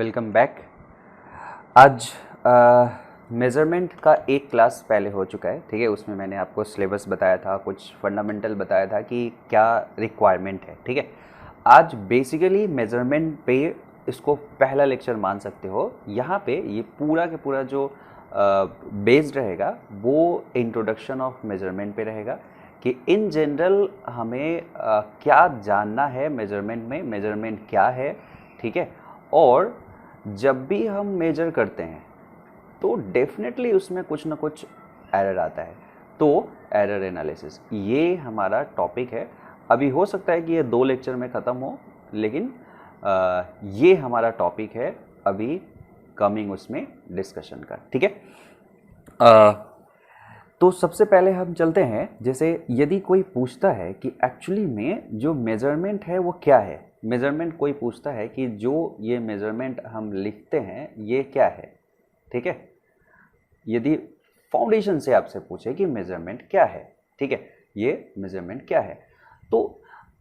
Welcome back. आज measurement का एक क्लास पहले हो चुका है, ठीक है। उसमें मैंने आपको सिलेबस बताया था, कुछ फंडामेंटल बताया था कि क्या रिक्वायरमेंट है, ठीक है। आज बेसिकली मेज़रमेंट पे इसको पहला लेक्चर मान सकते हो। यहाँ पे ये पूरा के पूरा जो बेस्ड रहेगा वो इंट्रोडक्शन ऑफ मेज़रमेंट पे रहेगा कि इन जनरल हमें क्या जानना है मेज़रमेंट में, मेज़रमेंट क्या है, ठीक है। और जब भी हम मेजर करते हैं तो डेफिनेटली उसमें कुछ ना कुछ एरर आता है, तो एरर एनालिसिस ये हमारा टॉपिक है। अभी हो सकता है कि ये 2 लेक्चर में ख़त्म हो, लेकिन ये हमारा टॉपिक है अभी कमिंग उसमें डिस्कशन का, ठीक है। तो सबसे पहले हम चलते हैं, जैसे यदि कोई पूछता है कि एक्चुअली में जो मेज़रमेंट है वो क्या है। मेज़रमेंट कोई पूछता है कि जो ये मेज़रमेंट हम लिखते हैं ये क्या है, ठीक है। यदि फाउंडेशन से आपसे पूछे कि मेज़रमेंट क्या है, ठीक है, ये मेज़रमेंट क्या है, तो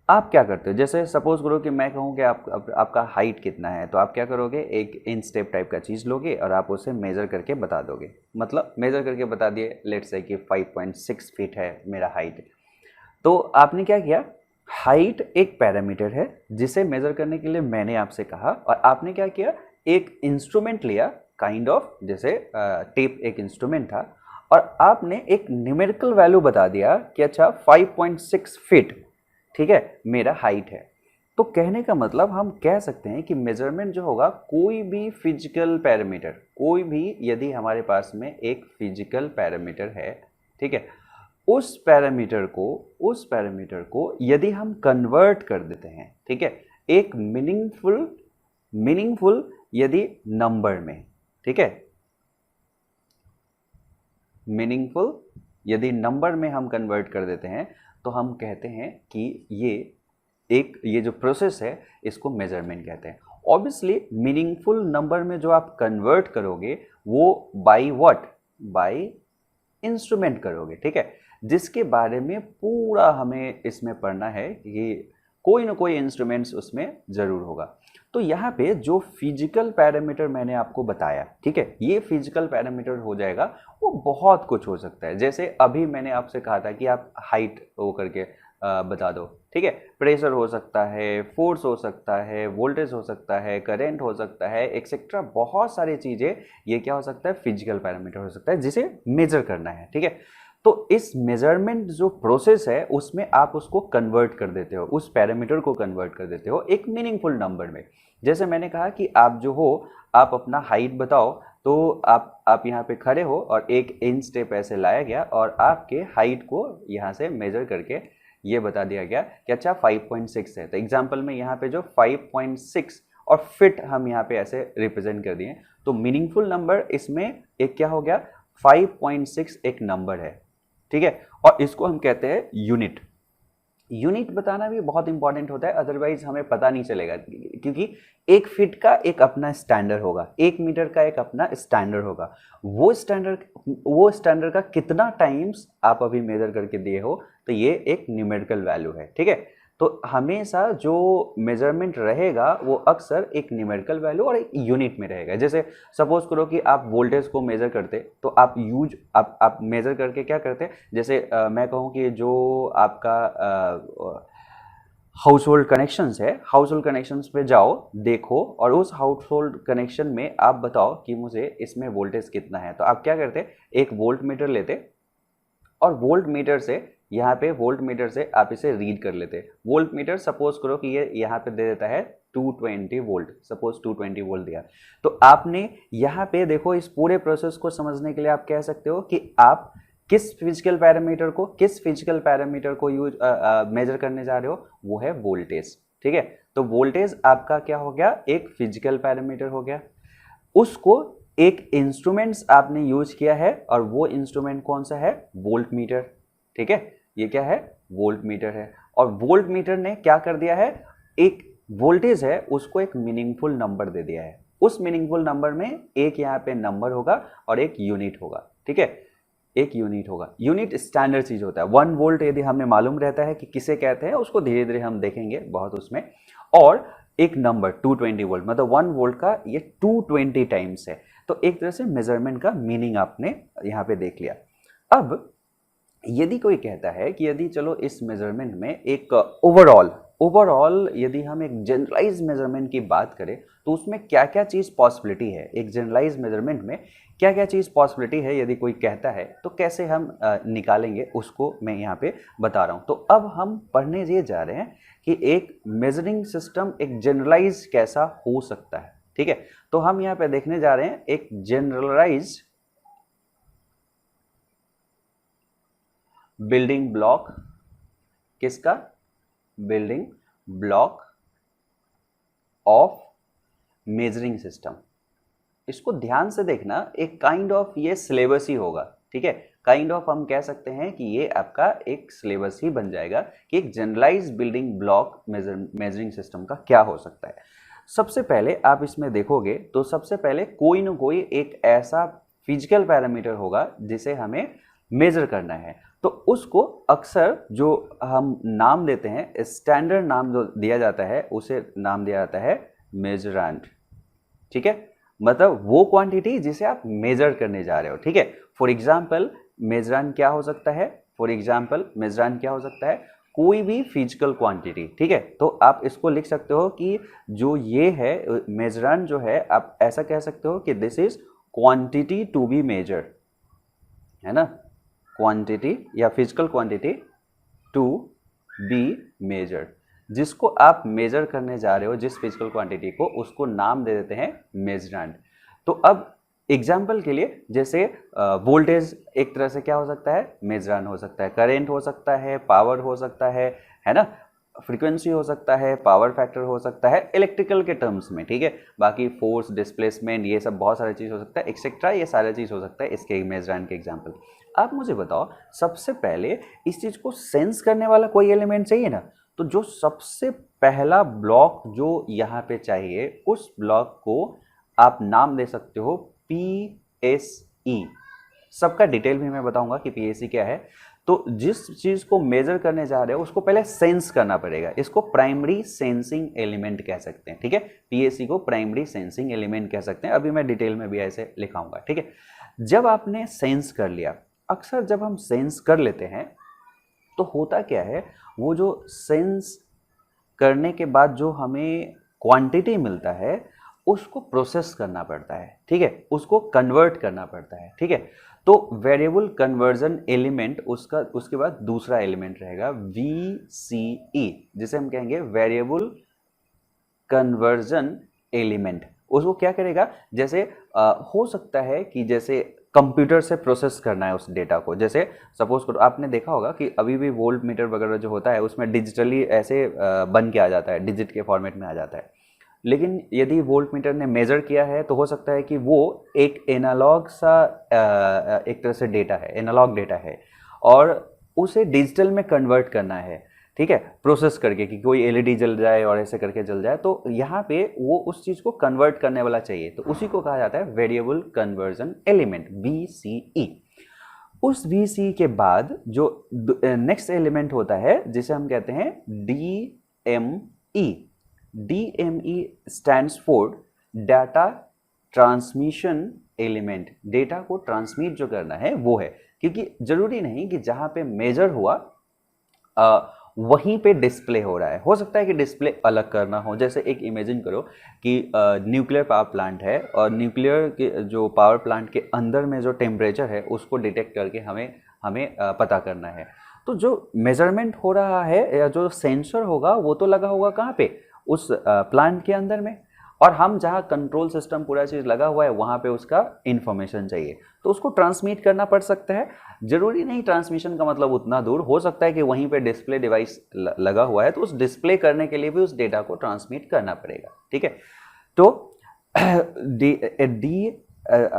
आप क्या करते हो। जैसे सपोज करो कि मैं कहूँ कि आपका हाइट कितना है, तो आप क्या करोगे, एक इंच टेप टाइप का चीज़ लोगे और आप उसे मेज़र करके बता दोगे। मतलब मेज़र करके बता दिए, लेट्स से कि 5.6 फीट है मेरा हाइट। तो आपने क्या किया, हाइट एक पैरामीटर है जिसे मेज़र करने के लिए मैंने आपसे कहा, और आपने क्या किया, एक इंस्ट्रूमेंट लिया, काइंड ऑफ जैसे टेप एक इंस्ट्रूमेंट था, और आपने एक न्यूमेरिकल वैल्यू बता दिया कि अच्छा 5.6 फीट, ठीक है, मेरा हाइट है। तो कहने का मतलब हम कह सकते हैं कि मेजरमेंट जो होगा, कोई भी फिजिकल पैरामीटर, कोई भी यदि हमारे पास में एक फिजिकल पैरामीटर है, ठीक है, उस पैरामीटर को यदि हम कन्वर्ट कर देते हैं, ठीक है, एक मीनिंगफुल यदि नंबर में, ठीक है, मीनिंगफुल यदि नंबर में हम कन्वर्ट कर देते हैं, तो हम कहते हैं कि ये जो प्रोसेस है इसको मेजरमेंट कहते हैं। ऑब्वियसली मीनिंगफुल नंबर में जो आप कन्वर्ट करोगे वो बाय व्हाट, बाय इंस्ट्रूमेंट करोगे, ठीक है, जिसके बारे में पूरा हमें इसमें पढ़ना है कि कोई ना कोई इंस्ट्रूमेंट्स उसमें जरूर होगा। तो यहाँ पे जो फिजिकल पैरामीटर मैंने आपको बताया, ठीक है, ये फिजिकल पैरामीटर हो जाएगा, वो बहुत कुछ हो सकता है। जैसे अभी मैंने आपसे कहा था कि आप हाइट वो करके बता दो, ठीक है। प्रेशर हो सकता है, फोर्स हो सकता है, वोल्टेज हो सकता है, करंट हो सकता है, एक्सेट्रा बहुत सारी चीज़ें, ये क्या हो सकता है, फिजिकल पैरामीटर हो सकता है जिसे मेजर करना है, ठीक है। तो इस मेजरमेंट जो प्रोसेस है उसमें आप उसको कन्वर्ट कर देते हो, उस पैरामीटर को कन्वर्ट कर देते हो एक मीनिंगफुल नंबर में। जैसे मैंने कहा कि आप जो हो, आप अपना हाइट बताओ, तो आप यहाँ पे खड़े हो और एक इंच टेप ऐसे लाया गया और आपके हाइट को यहाँ से मेजर करके ये बता दिया गया कि अच्छा 5.6 है। तो एग्जाम्पल में यहाँ पे जो 5.6 और फिट हम यहाँ पे ऐसे रिप्रेजेंट कर दिए, तो मीनिंगफुल नंबर इसमें एक क्या हो गया, 5.6 एक नंबर है, ठीक है। और इसको हम कहते हैं यूनिट। यूनिट बताना भी बहुत इंपॉर्टेंट होता है, अदरवाइज हमें पता नहीं चलेगा, क्योंकि एक फीट का एक अपना स्टैंडर्ड होगा, 1 मीटर का एक अपना स्टैंडर्ड होगा। वो स्टैंडर्ड का कितना टाइम्स आप अभी मेजर करके दिए हो, तो ये एक न्यूमेरिकल वैल्यू है, ठीक है। तो हमेशा जो मेजरमेंट रहेगा वो अक्सर एक न्यूमेरिकल वैल्यू और एक यूनिट में रहेगा। जैसे सपोज करो कि आप वोल्टेज को मेजर करते, तो आप मेजर करके क्या करते, जैसे मैं कहूँ कि जो आपका हाउस होल्ड कनेक्शंस है, हाउस होल्ड कनेक्शंस पे जाओ, देखो, और उस हाउस होल्ड कनेक्शन में आप बताओ कि मुझे इसमें वोल्टेज कितना है। तो आप क्या करते, एक वोल्ट मीटर लेते और वोल्ट मीटर से यहाँ पे वोल्ट मीटर से आप इसे रीड कर लेते। वोल्ट मीटर सपोज करो कि ये यहाँ पे दे देता है 220 वोल्ट, सपोज 220 वोल्ट दिया। तो आपने यहाँ पे देखो, इस पूरे प्रोसेस को समझने के लिए आप कह सकते हो कि आप किस फिजिकल पैरामीटर को यूज मेजर करने जा रहे हो, वो है वोल्टेज, ठीक है। तो वोल्टेज आपका क्या हो गया, एक फिजिकल पैरामीटर हो गया। उसको एक इंस्ट्रूमेंट्स आपने यूज किया है, और वो इंस्ट्रूमेंट कौन सा है, वोल्ट मीटर, ठीक है। ये क्या है, वोल्ट मीटर है। और वोल्ट मीटर ने क्या कर दिया है, एक वोल्टेज है उसको एक मीनिंगफुल नंबर दे दिया है। उस मीनिंगफुल नंबर में एक यहाँ पे नंबर होगा और एक यूनिट होगा, ठीक है, एक यूनिट होगा। यूनिट स्टैंडर्ड चीज होता है। 1 वोल्ट यदि हमें मालूम रहता है कि किसे कहते हैं, उसको धीरे धीरे हम देखेंगे बहुत उसमें। और एक नंबर 220 वोल्ट, मतलब 1 वोल्ट का ये 220 टाइम्स है। तो एक तरह से मेजरमेंट का मीनिंग आपने यहाँ पे देख लिया। अब यदि कोई कहता है कि यदि चलो इस मेजरमेंट में एक ओवरऑल यदि हम एक जनरलाइज मेजरमेंट की बात करें तो उसमें क्या क्या चीज़ पॉसिबिलिटी है, एक जनरलाइज मेजरमेंट में क्या क्या चीज़ पॉसिबिलिटी है, यदि कोई कहता है तो कैसे हम निकालेंगे उसको मैं यहाँ पे बता रहा हूँ। तो अब हम पढ़ने ये जा रहे हैं कि एक मेजरिंग सिस्टम एक जनरलाइज कैसा हो सकता है। ठीक है, तो हम यहाँ पे देखने जा रहे हैं एक जनरलाइज बिल्डिंग ब्लॉक, किसका? Building block of measuring system. इसको ध्यान से देखना, एक काइंड ऑफ ये सिलेबस ही होगा। ठीक है, काइंड ऑफ हम कह सकते हैं कि ये आपका एक सिलेबस ही बन जाएगा कि एक generalise building block measuring system का क्या हो सकता है। सबसे पहले आप इसमें देखोगे तो सबसे पहले कोई ना कोई एक ऐसा फिजिकल पैरामीटर होगा जिसे हमें मेजर करना है। तो उसको अक्सर जो हम नाम देते हैं, स्टैंडर्ड नाम जो दिया जाता है उसे नाम दिया जाता है मेजरेंट। ठीक है, मतलब वो क्वांटिटी जिसे आप मेजर करने जा रहे हो। ठीक है, फॉर एग्जाम्पल मेजरेंट क्या हो सकता है? फॉर एग्जाम्पल मेजरेंट क्या हो सकता है? कोई भी फिजिकल क्वांटिटी। ठीक है, तो आप इसको लिख सकते हो कि जो ये है मेजरेंट जो है, आप ऐसा कह सकते हो कि this is quantity to be measured, है ना, क्वांटिटी या physical quantity to be measured, जिसको आप मेजर करने जा रहे हो, जिस फिजिकल क्वांटिटी को, उसको नाम दे देते हैं मेजरेंट। तो अब एग्जाम्पल के लिए जैसे वोल्टेज एक तरह से क्या हो सकता है? मेजरेंट हो सकता है, करंट हो सकता है, पावर हो सकता है ना, फ्रीक्वेंसी हो सकता है, पावर फैक्टर हो सकता है इलेक्ट्रिकल के टर्म्स में। ठीक है, बाकी फोर्स, डिस्प्लेसमेंट, ये सब बहुत सारी चीज़ हो सकता है, एक्सेट्रा, ये सारी चीज़ हो सकता है इसके मेजरेंट के एग्जाम्पल। आप मुझे बताओ, सबसे पहले इस चीज़ को सेंस करने वाला कोई एलिमेंट चाहिए ना, तो जो सबसे पहला ब्लॉक जो यहाँ पे चाहिए, उस ब्लॉक को आप नाम दे सकते हो PSE। सबका डिटेल भी मैं बताऊंगा कि PSE क्या है। तो जिस चीज को मेजर करने जा रहे हो उसको पहले सेंस करना पड़ेगा, इसको प्राइमरी सेंसिंग एलिमेंट कह सकते हैं। ठीक है, PSE को प्राइमरी सेंसिंग एलिमेंट कह सकते हैं, अभी मैं डिटेल में भी ऐसे लिखाऊंगा। ठीक है, जब आपने सेंस कर लिया, अक्सर जब हम सेंस कर लेते हैं तो होता क्या है, वो जो सेंस करने के बाद जो हमें क्वांटिटी मिलता है उसको प्रोसेस करना पड़ता है। ठीक है, उसको कन्वर्ट करना पड़ता है। ठीक है, तो वेरिएबल कन्वर्जन एलिमेंट उसका, उसके बाद दूसरा एलिमेंट रहेगा VCE, जिसे हम कहेंगे वेरिएबल कन्वर्जन एलिमेंट। उसको क्या करेगा, जैसे हो सकता है कि जैसे कंप्यूटर से प्रोसेस करना है उस डेटा को। जैसे सपोज करो, आपने देखा होगा कि अभी भी वोल्ट मीटर वगैरह जो होता है उसमें डिजिटली ऐसे बन के आ जाता है, डिजिट के फॉर्मेट में आ जाता है। लेकिन यदि वोल्ट मीटर ने मेजर किया है तो हो सकता है कि वो एक एनालॉग सा एक तरह से डेटा है, एनालॉग डेटा है, और उसे डिजिटल में कन्वर्ट करना है। ठीक है, प्रोसेस करके कि कोई एलईडी जल जाए और ऐसे करके जल जाए, तो यहाँ पे वो उस चीज़ को कन्वर्ट करने वाला चाहिए, तो उसी को कहा जाता है वेरिएबल कन्वर्जन एलिमेंट, VCE। उस VCE के बाद जो नेक्स्ट एलिमेंट होता है जिसे हम कहते हैं DME। DME stands for data transmission element. Data को ट्रांसमिट जो करना है वो है, क्योंकि जरूरी नहीं कि जहाँ पे मेजर हुआ वहीं पे डिस्प्ले हो रहा है, हो सकता है कि डिस्प्ले अलग करना हो। जैसे एक इमेजिन करो कि न्यूक्लियर पावर प्लांट है और न्यूक्लियर के जो पावर प्लांट के अंदर में जो टेम्परेचर है उसको डिटेक्ट करके हमें पता करना है। तो जो मेजरमेंट हो रहा है या जो सेंसर होगा वो तो लगा होगा कहाँ पे, उस प्लांट के अंदर में, और हम जहाँ कंट्रोल सिस्टम पूरा चीज़ लगा हुआ है वहाँ पे उसका इंफॉर्मेशन चाहिए, तो उसको ट्रांसमिट करना पड़ सकता है। जरूरी नहीं ट्रांसमिशन का मतलब उतना दूर, हो सकता है कि वहीं पे डिस्प्ले डिवाइस लगा हुआ है तो उस डिस्प्ले करने के लिए भी उस डेटा को ट्रांसमिट करना पड़ेगा। ठीक है, तो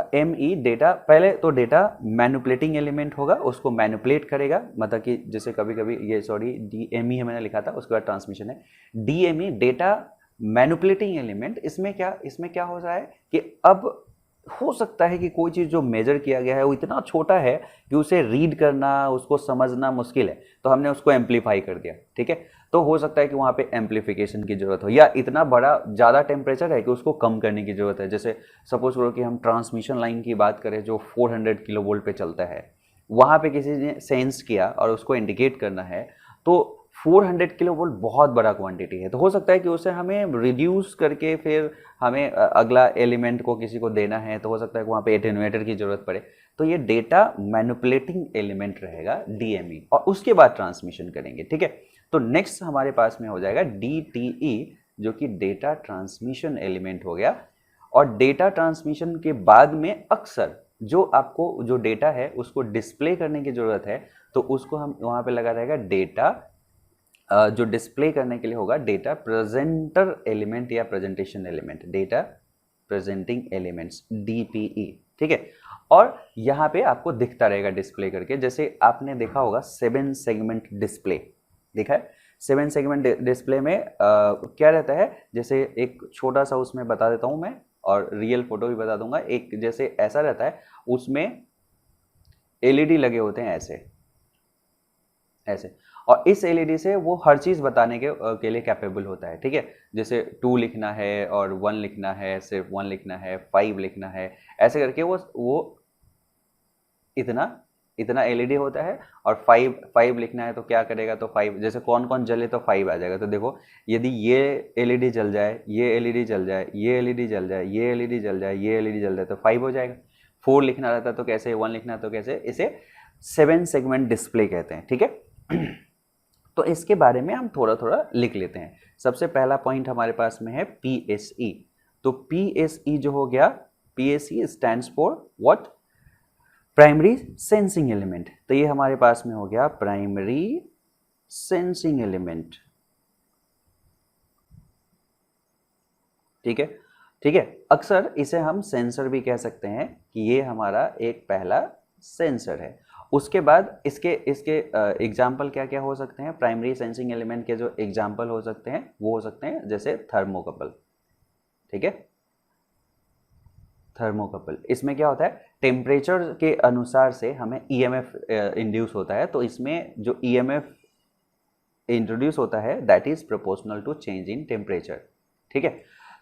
DME डेटा, पहले तो डेटा मैनिपुलेटिंग एलिमेंट होगा, उसको मैनिपुलेट करेगा, मतलब कि जैसे कभी कभी ये DME है मैंने लिखा था, उसके बाद ट्रांसमिशन है। DME डेटा मैनिपुलेटिंग एलिमेंट, इसमें क्या हो रहा है कि अब हो सकता है कि कोई चीज़ जो मेजर किया गया है वो इतना छोटा है कि उसे रीड करना, उसको समझना मुश्किल है, तो हमने उसको एम्पलीफाई कर दिया, ठीक है। तो हो सकता है कि वहाँ पे एम्पलीफिकेशन की ज़रूरत हो, या इतना बड़ा ज़्यादा टेम्परेचर है कि उसको कम करने की ज़रूरत है। जैसे सपोज करो कि हम ट्रांसमिशन लाइन की बात करें जो 400 किलो वोल्ट पे चलता है, वहाँ पे किसी ने सेंस किया और उसको इंडिकेट करना है, तो 400 किलो वोल्ट बहुत बड़ा क्वांटिटी है, तो हो सकता है कि उसे हमें रिड्यूस करके फिर हमें अगला एलिमेंट को किसी को देना है, तो हो सकता है कि वहाँ पे एटेन्यूएटर की ज़रूरत पड़े। तो ये डेटा मैनिपुलेटिंग एलिमेंट रहेगा डीएमई, और उसके बाद ट्रांसमिशन करेंगे, ठीक है। तो नेक्स्ट हमारे पास में हो जाएगा डीटीई, जो कि डेटा ट्रांसमिशन एलिमेंट हो गया। और डेटा ट्रांसमिशन के बाद में अक्सर जो आपको जो डेटा है उसको डिस्प्ले करने की ज़रूरत है, तो उसको हम वहाँ पे लगा रहेगा डेटा, जो डिस्प्ले करने के लिए होगा डेटा प्रेजेंटर एलिमेंट या presentation element, data presenting elements, DPE, ठीक है। और यहाँ पे आपको दिखता रहेगा डिस्प्ले करके, जैसे आपने देखा होगा 7 सेगमेंट डिस्प्ले, देखा है 7 सेगमेंट डिस्प्ले में क्या रहता है, जैसे एक छोटा सा उसमें बता देता हूँ मैं, और रियल फोटो भी बता दूंगा। एक जैसे ऐसा रहता है, उसमें एलईडी लगे होते हैं ऐसे ऐसे, और इस एलईडी से वो हर चीज़ बताने के लिए कैपेबल होता है, ठीक है। जैसे 2 लिखना है और 1 लिखना है, सिर्फ 1 लिखना है, 5 लिखना है, ऐसे करके वो इतना इतना एलईडी होता है। और 5 लिखना है तो क्या करेगा, तो 5 जैसे कौन कौन जले तो 5 आ जाएगा। तो देखो यदि ये एलईडी जल जाए, ये एलईडी जल जाए, ये एलईडी जल जाए, ये एलईडी जल जाए, ये एलईडी जल जाए, तो 5 हो जाएगा। 4 लिखना रहता तो कैसे, 1 लिखना तो कैसे, इसे 7 सेगमेंट डिस्प्ले कहते हैं, ठीक है। तो इसके बारे में हम थोड़ा थोड़ा लिख लेते हैं। सबसे पहला पॉइंट हमारे पास में है पीएसई। तो पीएसई जो हो गया, PSE stands for what, primary sensing element. तो ये हमारे पास में हो गया प्राइमरी सेंसिंग एलिमेंट, ठीक है, ठीक है। अक्सर इसे हम सेंसर भी कह सकते हैं कि ये हमारा एक पहला सेंसर है। उसके बाद इसके इसके एग्जाम्पल क्या क्या हो सकते हैं, प्राइमरी सेंसिंग एलिमेंट के जो एग्जाम्पल हो सकते हैं वो हो सकते हैं जैसे थर्मोकपल, ठीक है। थर्मोकपल, इसमें क्या होता है, टेम्परेचर के अनुसार से हमें ईएमएफ इंड्यूस होता है। तो इसमें जो ईएमएफ इंट्रोड्यूस होता है that is proportional to change in temperature, ठीक है।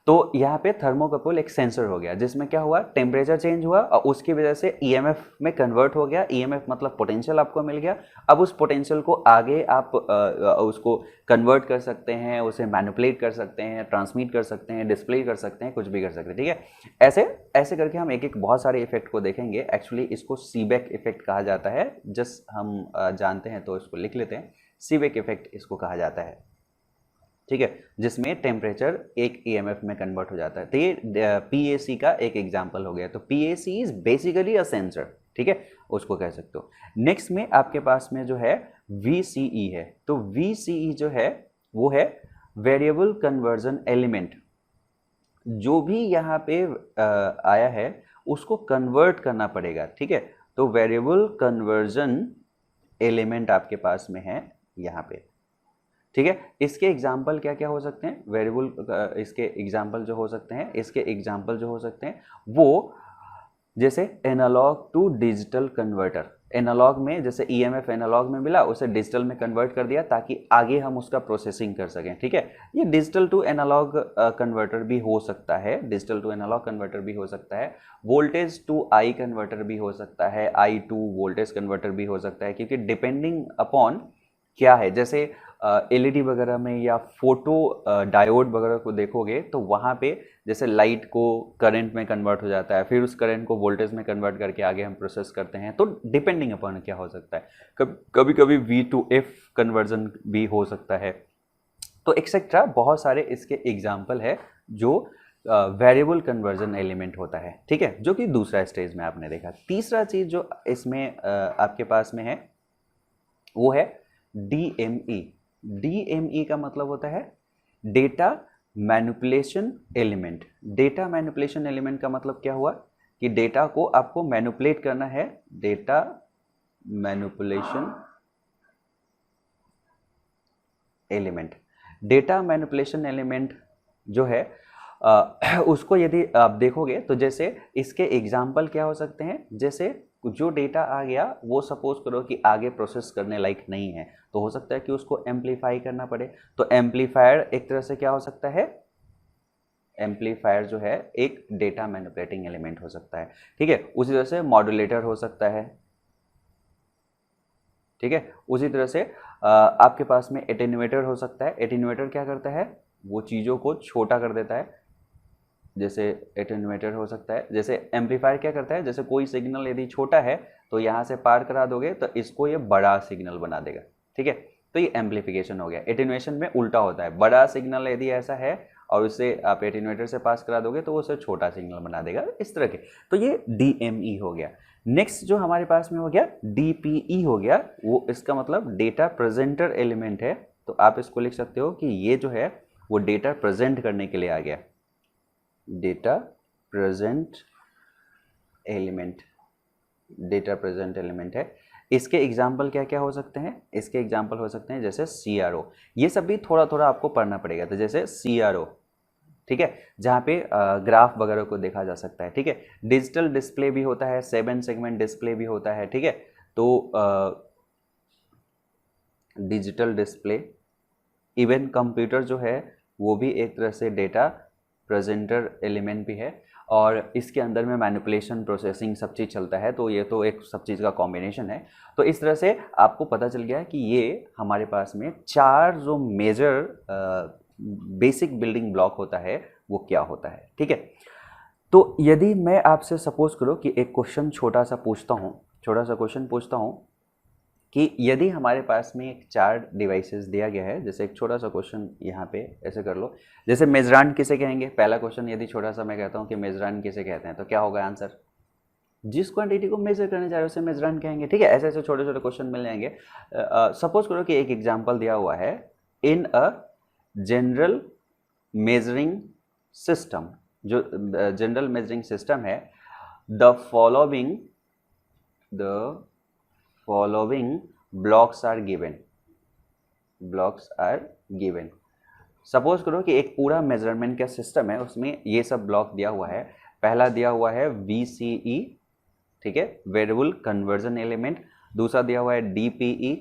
तो यहाँ पे थर्मोकपल एक सेंसर हो गया, जिसमें क्या हुआ, टेम्परेचर चेंज हुआ और उसकी वजह से ईएमएफ में कन्वर्ट हो गया। ईएमएफ मतलब पोटेंशियल आपको मिल गया। अब उस पोटेंशियल को आगे आप उसको कन्वर्ट कर सकते हैं, उसे मैनिपुलेट कर सकते हैं, ट्रांसमिट कर सकते हैं, डिस्प्ले कर सकते हैं, कुछ भी कर सकते हैं, ठीक है। ऐसे ऐसे करके हम एक एक बहुत सारे इफेक्ट को देखेंगे। एक्चुअली इसको सीबेक इफेक्ट कहा जाता है, जस्ट हम जानते हैं तो इसको लिख लेते हैं, सीबेक इफेक्ट इसको कहा जाता है, ठीक है, जिसमें टेम्परेचर एक ईएमएफ में कन्वर्ट हो जाता है। तो ये पीएसी का एक एग्जांपल हो गया। तो PAC is basically a sensor, ठीक है, उसको कह सकते हो। नेक्स्ट में आपके पास में जो है वीसीई है। तो वीसीई जो है वो है वेरिएबल कन्वर्जन एलिमेंट। जो भी यहाँ पे आया है उसको कन्वर्ट करना पड़ेगा, ठीक है। तो वेरिएबल कन्वर्जन एलिमेंट आपके पास में है यहाँ पे, ठीक है। इसके एग्जाम्पल क्या क्या हो सकते हैं, वेरिएबल इसके एग्जाम्पल जो हो सकते हैं, इसके एग्जाम्पल जो हो सकते हैं वो जैसे analogue to digital converter. Analogue में जैसे ईएमएफ एनालॉग में मिला, उसे डिजिटल में कन्वर्ट कर दिया ताकि आगे हम उसका प्रोसेसिंग कर सकें, ठीक है। ये डिजिटल टू एनालॉग कन्वर्टर भी हो सकता है, डिजिटल टू एनालॉग कन्वर्टर भी हो सकता है, वोल्टेज टू आई कन्वर्टर भी हो सकता है, आई टू वोल्टेज कन्वर्टर भी हो सकता है, क्योंकि डिपेंडिंग अपॉन क्या है, जैसे एलईडी वगैरह में या फोटो डायोड वगैरह को देखोगे तो वहाँ पे जैसे लाइट को करंट में कन्वर्ट हो जाता है, फिर उस करंट को वोल्टेज में कन्वर्ट करके आगे हम प्रोसेस करते हैं। तो डिपेंडिंग अपॉन क्या हो सकता है, कभी कभी वी टू एफ कन्वर्जन भी हो सकता है। तो एक्सेट्रा बहुत सारे इसके एग्जाम्पल है जो वेरिएबल कन्वर्जन एलिमेंट होता है, ठीक है, जो कि दूसरा स्टेज में आपने देखा। तीसरा चीज जो इसमें आपके पास में है वो है डीएमई। डीएमई का मतलब होता है data manipulation element. Data manipulation element का मतलब क्या हुआ कि डेटा को आपको मैनिपुलेट करना है, data manipulation element. Data manipulation element जो है उसको यदि आप देखोगे तो जैसे इसके एग्जाम्पल क्या हो सकते हैं, जैसे जो डेटा आ गया वो सपोज करो कि आगे प्रोसेस करने लायक नहीं है, तो हो सकता है कि उसको एम्पलीफाई करना पड़े। तो एम्पलीफायर एक तरह से क्या हो सकता है, एम्पलीफायर जो है एक डेटा मैनिपुलेटिंग एलिमेंट हो सकता है, ठीक है। उसी तरह से मॉड्यूलेटर हो सकता है, ठीक है। उसी तरह से आपके पास में एटेन्यूएटर हो सकता है। एटेन्यूएटर क्या करता है, वो चीज़ों को छोटा कर देता है, जैसे एटेन्यूएटर हो सकता है। जैसे एम्पलीफायर क्या करता है, जैसे कोई सिग्नल यदि छोटा है तो यहाँ से पार करा दोगे तो इसको ये बड़ा सिग्नल बना देगा, ठीक है। तो ये एम्पलीफिकेशन हो गया। एटेन्यूएशन में उल्टा होता है, बड़ा सिग्नल यदि ऐसा है और उसे आप एटेन्यूएटर से पास करा दोगे तो वो उसे छोटा सिग्नल बना देगा, इस तरह के। तो ये DME हो गया। नेक्स्ट जो हमारे पास में हो गया DPE हो गया, वो इसका मतलब डेटा प्रेजेंटर एलिमेंट है। तो आप इसको लिख सकते हो कि ये जो है वो डेटा प्रेजेंट करने के लिए आ गया, data present element, data present element है। इसके एग्जाम्पल क्या क्या हो सकते हैं, इसके एग्जाम्पल हो सकते हैं जैसे CRO, ये सब भी थोड़ा थोड़ा आपको पढ़ना पड़ेगा। तो जैसे CRO, ठीक है, जहाँ पे ग्राफ वगैरह को देखा जा सकता है, ठीक है। डिजिटल डिस्प्ले भी होता है, 7 सेगमेंट डिस्प्ले भी होता है, ठीक है। तो डिजिटल डिस्प्ले, इवन कंप्यूटर जो है वो भी एक तरह से डेटा प्रेजेंटर एलिमेंट भी है, और इसके अंदर में मैनिपुलेशन, प्रोसेसिंग सब चीज़ चलता है। तो ये तो एक सब चीज़ का कॉम्बिनेशन है। तो इस तरह से आपको पता चल गया कि ये हमारे पास में 4 जो मेजर बेसिक बिल्डिंग ब्लॉक होता है वो क्या होता है, ठीक है। तो यदि मैं आपसे सपोज करो कि एक क्वेश्चन छोटा सा क्वेश्चन पूछता हूँ कि यदि हमारे पास में एक 4 डिवाइसेस दिया गया है, जैसे एक छोटा सा क्वेश्चन यहाँ पे ऐसे कर लो, जैसे मेजरान किसे कहेंगे। पहला क्वेश्चन यदि छोटा सा मैं कहता हूँ कि मेजरान किसे कहते हैं, तो क्या होगा आंसर, जिस क्वांटिटी को मेजर करने जा रहे हो उसे मेजरान कहेंगे, ठीक है। ऐसे ऐसे छोटे छोटे क्वेश्चन मिल जाएंगे। सपोज करो कि एक एग्जाम्पल दिया हुआ है, in a general measuring system, जो जनरल मेजरिंग सिस्टम है, the following blocks are given. Suppose करो कि एक पूरा मेजरमेंट का सिस्टम है, उसमें ये सब ब्लॉक दिया हुआ है। पहला दिया हुआ है VCE, ठीक है, वेरिएबल कन्वर्जन एलिमेंट। दूसरा दिया हुआ है DPE,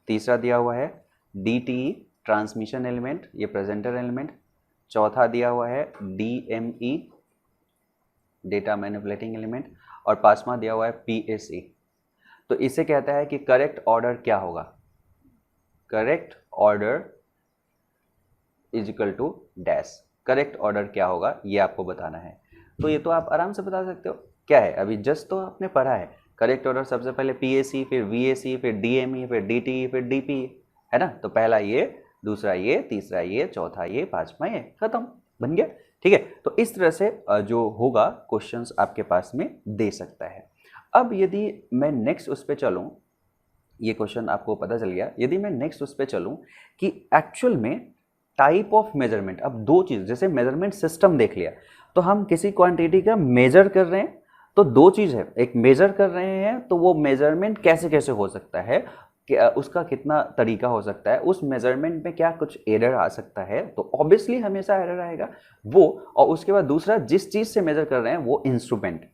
तीसरा दिया हुआ है DTE, ट्रांसमिशन एलिमेंट, ये प्रेजेंटर एलिमेंट। चौथा दिया हुआ है DME, डेटा मैनिपुलेटिंग एलिमेंट, और पांचवा दिया हुआ है PSE। तो इसे कहता है कि करेक्ट ऑर्डर क्या होगा, correct order is equal to dash. Correct order क्या होगा ये आपको बताना है। तो ये तो आप आराम से बता सकते हो, क्या है, अभी जस्ट तो आपने पढ़ा है। करेक्ट ऑर्डर सबसे पहले PSE, फिर VAC, फिर DME, फिर DTE, फिर DPE, है ना। तो पहला ये, दूसरा ये, तीसरा ये, चौथा ये, पांचवा ये, खत्म, बन गया, ठीक है। तो इस तरह से जो होगा क्वेश्चंस आपके पास में दे सकता है। अब यदि मैं नेक्स्ट उस पर चलूँ, ये क्वेश्चन आपको पता चल गया। यदि मैं नेक्स्ट उस पर चलूँ कि एक्चुअल में टाइप ऑफ मेजरमेंट, अब 2 चीज़, जैसे मेजरमेंट सिस्टम देख लिया, तो हम किसी क्वांटिटी का मेजर कर रहे हैं, तो 2 चीज़ है, एक मेजर कर रहे हैं तो वो मेजरमेंट कैसे कैसे हो सकता है, उसका कितना तरीका हो सकता है, उस मेजरमेंट में क्या कुछ एरर आ सकता है, तो ऑब्वियसली हमेशा एरर आएगा वो। और उसके बाद दूसरा, जिस चीज़ से मेजर कर रहे हैं वो इंस्ट्रूमेंट,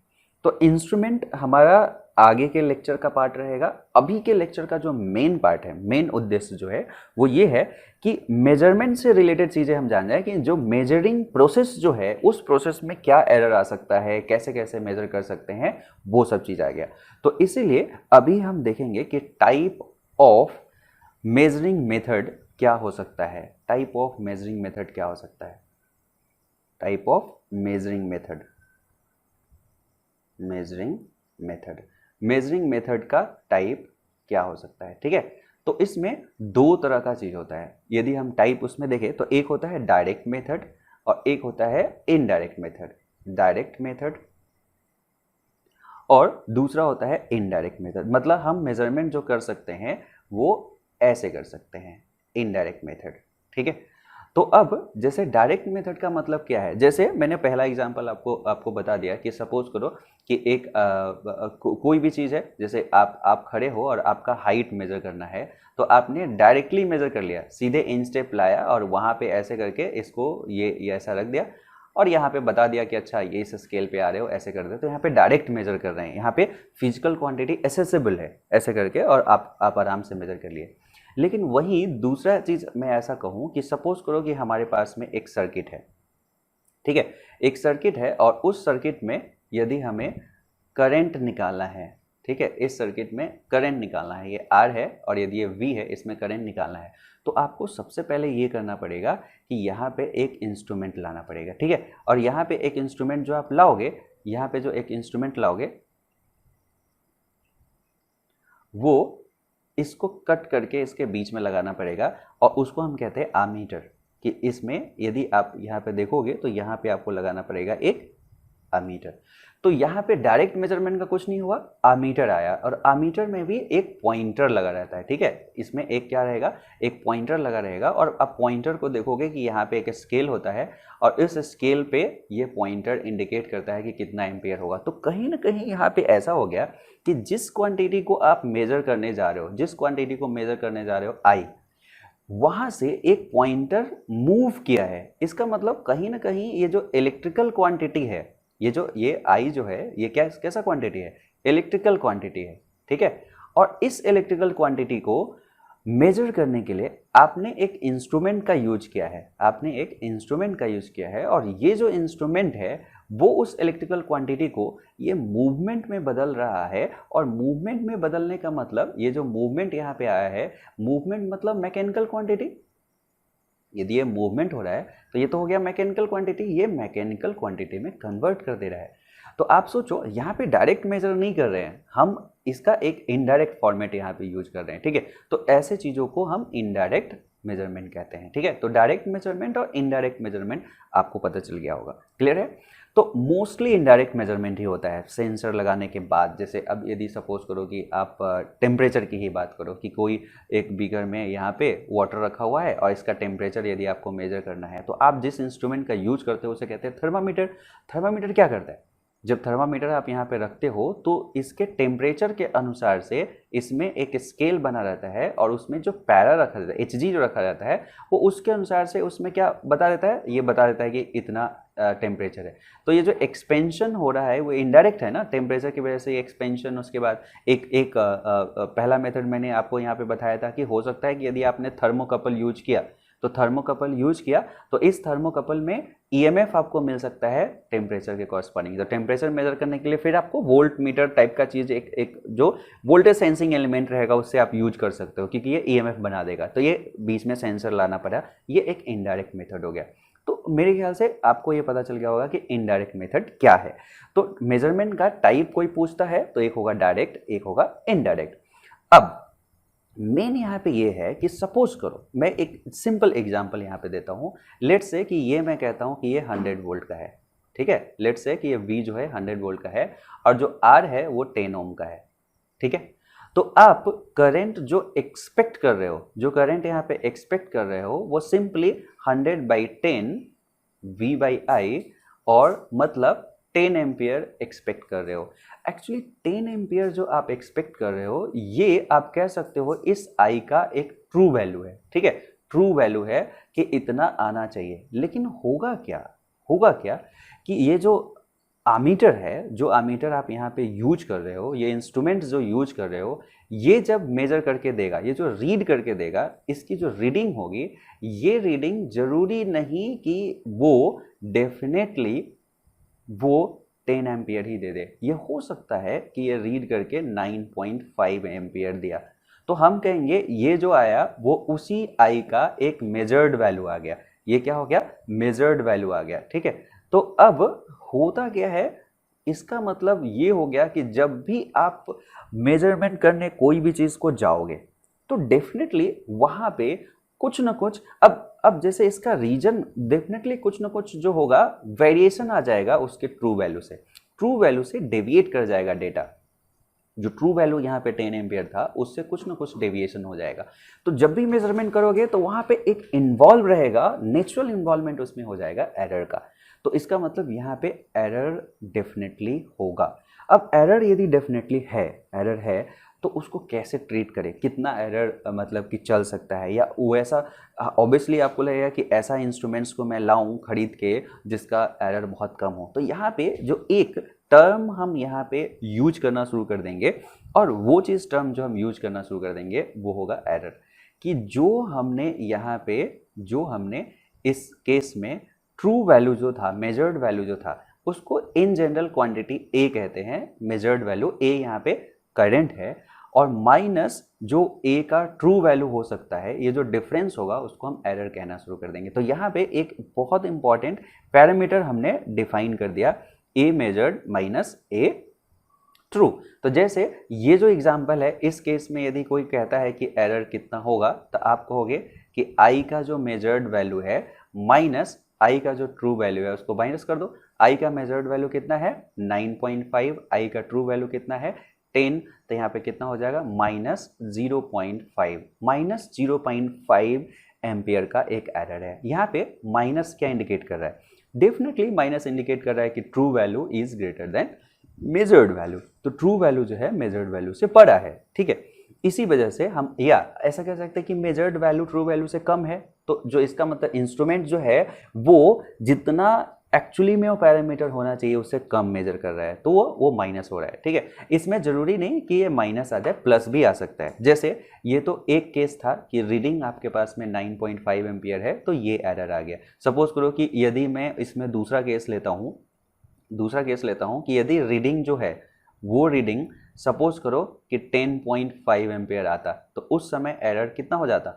तो इंस्ट्रूमेंट हमारा आगे के लेक्चर का पार्ट रहेगा। अभी के लेक्चर का जो मेन पार्ट है, मेन उद्देश्य जो है वो ये है कि मेजरमेंट से रिलेटेड चीज़ें हम जान जाए कि जो मेजरिंग प्रोसेस जो है उस प्रोसेस में क्या एरर आ सकता है, कैसे कैसे मेजर कर सकते हैं, वो सब चीज़ आ गया। तो इसीलिए अभी हम देखेंगे कि टाइप ऑफ मेजरिंग मेथड क्या हो सकता है। टाइप ऑफ मेजरिंग मेथड क्या हो सकता है, type of measuring method, measuring method का टाइप क्या हो सकता है, ठीक है। तो इसमें 2 तरह का चीज होता है। यदि हम टाइप उसमें देखें तो एक होता है डायरेक्ट मेथड और एक होता है इनडायरेक्ट मेथड। डायरेक्ट मेथड और दूसरा होता है इनडायरेक्ट मेथड। मतलब हम मेजरमेंट जो कर सकते हैं वो ऐसे कर सकते हैं, इनडायरेक्ट मेथड, ठीक है। तो अब जैसे डायरेक्ट मेथड का मतलब क्या है, जैसे मैंने पहला एग्जांपल आपको बता दिया कि सपोज करो कि एक कोई भी चीज़ है, जैसे आप खड़े हो और आपका हाइट मेजर करना है, तो आपने डायरेक्टली मेजर कर लिया, सीधे इन स्टेप लाया और वहाँ पे ऐसे करके इसको ये ऐसा रख दिया और यहाँ पे बता दिया कि अच्छा ये इस स्केल पे आ रहे हो, ऐसे कर दे। तो यहाँ पे डायरेक्ट मेजर कर रहे हैं, यहाँ पे फिजिकल क्वांटिटी एसेसिबल है ऐसे करके, और आप आराम से मेजर कर लिए। लेकिन वहीं दूसरा चीज़ मैं ऐसा कहूँ कि सपोज करो कि हमारे पास में एक सर्किट है, ठीक है, एक सर्किट है और उस सर्किट में यदि हमें करंट निकालना है, ठीक है, इस सर्किट में करंट निकालना है, ये R है और यदि ये V है, इसमें करंट निकालना है, तो आपको सबसे पहले ये करना पड़ेगा कि यहाँ पे एक इंस्ट्रूमेंट लाना पड़ेगा, ठीक है। और यहाँ पे एक इंस्ट्रूमेंट जो आप लाओगे, यहाँ पे जो एक इंस्ट्रूमेंट लाओगे वो इसको कट करके इसके बीच में लगाना पड़ेगा और उसको हम कहते हैं आमीटर, कि इसमें यदि आप यहाँ पे देखोगे तो यहाँ पे आपको लगाना पड़ेगा एक आमीटर। तो यहाँ पे डायरेक्ट मेजरमेंट का कुछ नहीं हुआ, आमीटर आया और आमीटर में भी एक पॉइंटर लगा रहता है, ठीक है। इसमें एक क्या रहेगा, एक पॉइंटर लगा रहेगा और आप पॉइंटर को देखोगे कि यहाँ पे एक स्केल होता है और इस स्केल पे ये पॉइंटर इंडिकेट करता है कि कितना एम्पियर होगा। तो कहीं ना कहीं यहाँ पे ऐसा हो गया कि जिस क्वांटिटी को आप मेजर करने जा रहे हो, जिस क्वांटिटी को मेजर करने जा रहे हो आई, वहां से एक पॉइंटर मूव किया है। इसका मतलब कहीं ना कहीं ये जो इलेक्ट्रिकल क्वांटिटी है, ये आई जो है, ये कैसा क्वांटिटी है, इलेक्ट्रिकल क्वांटिटी है, ठीक है। और इस इलेक्ट्रिकल क्वांटिटी को मेजर करने के लिए आपने एक इंस्ट्रूमेंट का यूज किया है, आपने एक इंस्ट्रूमेंट का यूज किया है और ये जो इंस्ट्रूमेंट है वो उस इलेक्ट्रिकल क्वांटिटी को ये मूवमेंट में बदल रहा है। और मूवमेंट में बदलने का मतलब, ये जो मूवमेंट यहाँ पे आया है, मूवमेंट मतलब मैकेनिकल क्वांटिटी। यदि ये मूवमेंट हो रहा है तो ये तो हो गया मैकेनिकल क्वांटिटी, ये मैकेनिकल क्वांटिटी में कन्वर्ट कर दे रहा है। तो आप सोचो, यहाँ पे डायरेक्ट मेजर नहीं कर रहे हैं हम, इसका एक इनडायरेक्ट फॉर्मेट यहाँ पे यूज कर रहे हैं, ठीक है। तो ऐसे चीज़ों को हम इनडायरेक्ट मेजरमेंट कहते हैं, ठीक है। तो डायरेक्ट मेजरमेंट और इनडायरेक्ट मेजरमेंट आपको पता चल गया होगा, क्लियर है। तो मोस्टली इनडायरेक्ट मेजरमेंट ही होता है सेंसर लगाने के बाद। जैसे अब यदि सपोज करो कि आप टेम्परेचर की ही बात करो कि कोई एक बीकर में यहाँ पे वाटर रखा हुआ है और इसका टेम्परेचर यदि आपको मेजर करना है, तो आप जिस इंस्ट्रूमेंट का यूज करते हो उसे कहते हैं थर्मामीटर। थर्मामीटर क्या करता है, जब थर्मामीटर आप यहाँ पे रखते हो तो इसके टेम्परेचर के अनुसार से इसमें एक स्केल बना रहता है और उसमें जो पैरा रखा रहता है, HG जो रखा रहता है, वो उसके अनुसार से उसमें क्या बता देता है, ये बता देता है कि इतना टेम्परेचर है। तो ये जो एक्सपेंशन हो रहा है वो इनडायरेक्ट है ना, टेम्परेचर की वजह से एक्सपेंशन। उसके बाद एक पहला मेथड मैंने आपको यहाँ पे बताया था कि हो सकता है कि यदि आपने थर्मोकपल यूज किया, तो थर्मोकपल यूज किया तो इस थर्मोकपल में EMF आपको मिल सकता है टेम्परेचर के कॉरस्पॉन्डिंग। तो टेम्परेचर मेजर करने के लिए फिर आपको वोल्ट मीटर टाइप का चीज़, एक जो वोल्टेज सेंसिंग एलिमेंट रहेगा उससे आप यूज कर सकते हो, क्योंकि ये EMF बना देगा। तो ये बीच में सेंसर लाना पड़ा, ये एक इनडायरेक्ट मेथड हो गया। तो मेरे ख्याल से आपको ये पता चल गया होगा कि इनडायरेक्ट मेथड क्या है। तो मेजरमेंट का टाइप कोई पूछता है तो एक होगा डायरेक्ट, एक होगा इनडायरेक्ट। अब मेन यहाँ पे ये है कि सपोज करो, मैं एक सिंपल एग्जांपल यहाँ पे देता हूँ। लेट्स से कि ये मैं कहता हूँ कि ये 100 वोल्ट का है, ठीक है। लेट्स से कि ये V जो है 100 वोल्ट का है और जो R है वो 10 ओम का है, ठीक है। तो आप करंट जो एक्सपेक्ट कर रहे हो, जो करंट यहाँ पे एक्सपेक्ट कर रहे हो, वो सिंपली 100/10 V/I और मतलब 10 एम्पियर एक्सपेक्ट कर रहे हो। एक्चुअली 10 एम्पियर जो आप एक्सपेक्ट कर रहे हो, ये आप कह सकते हो इस आई का एक ट्रू वैल्यू है, ठीक है। ट्रू वैल्यू है कि इतना आना चाहिए। लेकिन होगा क्या कि ये जो आमीटर है, जो आमीटर आप यहाँ पे यूज कर रहे हो, ये इंस्ट्रूमेंट जो यूज कर रहे हो, ये जब मेजर करके देगा, ये जो रीड करके देगा, इसकी जो रीडिंग होगी, ये रीडिंग जरूरी नहीं कि वो डेफिनेटली वो 10 एम्पियर ही दे दे। ये हो सकता है कि ये रीड करके 9.5 एम्पियर दिया, तो हम कहेंगे ये जो आया वो उसी आई का एक मेजर्ड वैल्यू आ गया। ये क्या हो गया, मेजर्ड वैल्यू आ गया, ठीक है। तो अब होता क्या है, इसका मतलब ये हो गया कि जब भी आप मेजरमेंट करने कोई भी चीज़ को जाओगे तो डेफिनेटली वहाँ पे कुछ ना कुछ, अब जैसे इसका रीजन डेफिनेटली कुछ ना कुछ जो होगा, वेरिएशन आ जाएगा उसके ट्रू वैल्यू से डेविएट कर जाएगा डेटा। जो ट्रू वैल्यू यहाँ पे 10 एम्पियर था उससे कुछ ना कुछ डेविएशन हो जाएगा। तो जब भी मेजरमेंट करोगे तो वहाँ पे एक इन्वॉल्व रहेगा, नेचुरल इन्वॉल्वमेंट उसमें हो जाएगा एरर का। तो इसका मतलब यहाँ पे एरर डेफिनेटली होगा। अब एरर यदि डेफिनेटली है, एरर है, तो उसको कैसे ट्रीट करें, कितना एरर मतलब कि चल सकता है, या वैसा ऑब्वियसली आपको लगेगा कि ऐसा इंस्ट्रूमेंट्स को मैं लाऊं खरीद के जिसका एरर बहुत कम हो। तो यहाँ पे जो एक टर्म हम यहाँ पे यूज करना शुरू कर देंगे, और वो चीज़ टर्म जो हम यूज करना शुरू कर देंगे वो होगा एरर। कि जो हमने यहाँ पे जो हमने इस केस में ट्रू वैल्यू जो था, मेजर्ड वैल्यू जो था, उसको इन जनरल क्वांटिटी ए कहते हैं। मेजर्ड वैल्यू ए यहाँ पे करंट है, और माइनस जो ए का ट्रू वैल्यू हो सकता है, ये जो डिफरेंस होगा उसको हम एरर कहना शुरू कर देंगे। तो यहाँ पे एक बहुत इंपॉर्टेंट पैरामीटर हमने डिफाइन कर दिया, ए मेजर्ड माइनस ए ट्रू। तो जैसे ये जो एग्जांपल है, इस केस में यदि कोई कहता है कि एरर कितना होगा, तो आप कहोगे कि i का जो मेजर्ड वैल्यू है माइनस i का जो ट्रू वैल्यू है उसको माइनस कर दो। i का मेजर्ड वैल्यू कितना है 9.5, i का ट्रू वैल्यू कितना है 10, तो यहाँ पे कितना हो जाएगा माइनस 0.5। माइनस 0.5 एम्पियर का एक एरर है। यहाँ पे माइनस क्या इंडिकेट कर रहा है? डेफिनेटली माइनस इंडिकेट कर रहा है कि true value is greater than measured value. तो ट्रू वैल्यू जो है मेजर्ड वैल्यू से बड़ा है, ठीक है। इसी वजह से हम या ऐसा कह सकते हैं कि मेजर्ड वैल्यू ट्रू वैल्यू से कम है, तो जो इसका मतलब इंस्ट्रूमेंट जो है वो जितना एक्चुअली में वो पैरामीटर होना चाहिए उससे कम मेजर कर रहा है, तो वो माइनस हो रहा है, ठीक है। इसमें जरूरी नहीं कि ये माइनस आ जाए, प्लस भी आ सकता है। जैसे ये तो एक केस था कि रीडिंग आपके पास में 9.5 एम्पियर है, तो ये एरर आ गया। सपोज करो कि यदि मैं इसमें दूसरा केस लेता हूँ कि यदि रीडिंग जो है वो रीडिंग सपोज करो कि 10.5 एम्पियर आता, तो उस समय एरर कितना हो जाता?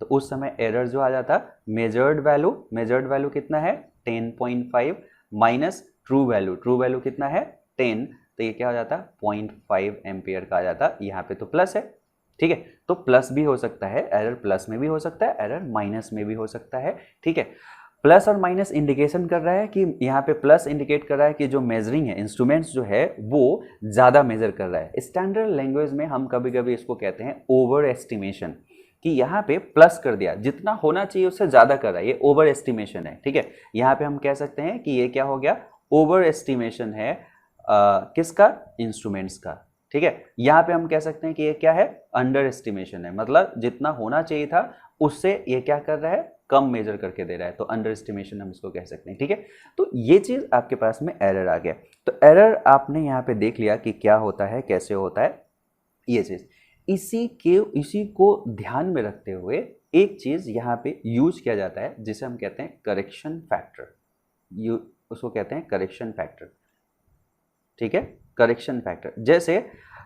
तो उस समय एरर जो आ जाता, मेजर्ड वैल्यू कितना है 10.5 माइनस ट्रू वैल्यू कितना है 10, तो ये क्या हो जाता 0.5 एम्पियर का आ जाता। यहाँ पे तो प्लस है, ठीक है। तो प्लस भी हो सकता है, एरर प्लस में भी हो सकता है, एरर माइनस में भी हो सकता है, ठीक है। प्लस और माइनस इंडिकेशन कर रहा है कि यहाँ पे प्लस इंडिकेट कर रहा है कि जो मेजरिंग है, इंस्ट्रूमेंट्स जो है वो ज़्यादा मेजर कर रहा है। स्टैंडर्ड लैंग्वेज में हम कभी कभी इसको कहते हैं ओवर एस्टिमेशन, कि यहाँ पे प्लस कर दिया, जितना होना चाहिए उससे ज़्यादा कर रहा है, ये ओवर एस्टिमेशन है, ठीक है। यहाँ पे हम कह सकते हैं कि ये क्या हो गया, ओवर एस्टिमेशन है किसका? इंस्ट्रूमेंट्स का, ठीक है। यहाँ पे हम कह सकते हैं कि ये क्या है, अंडर एस्टिमेशन है, मतलब जितना होना चाहिए था उससे ये क्या कर रहा है, कम मेजर करके दे रहा है, तो अंडर एस्टिमेशन हम इसको कह सकते हैं, ठीक है। तो ये चीज आपके पास में एरर आ गया। तो एरर आपने यहाँ पे देख लिया कि क्या होता है, कैसे होता है ये चीज। इसी को ध्यान में रखते हुए एक चीज यहाँ पे यूज किया जाता है जिसे हम कहते हैं करेक्शन फैक्टर। उसको कहते हैं करेक्शन फैक्टर, ठीक है, करेक्शन फैक्टर। जैसे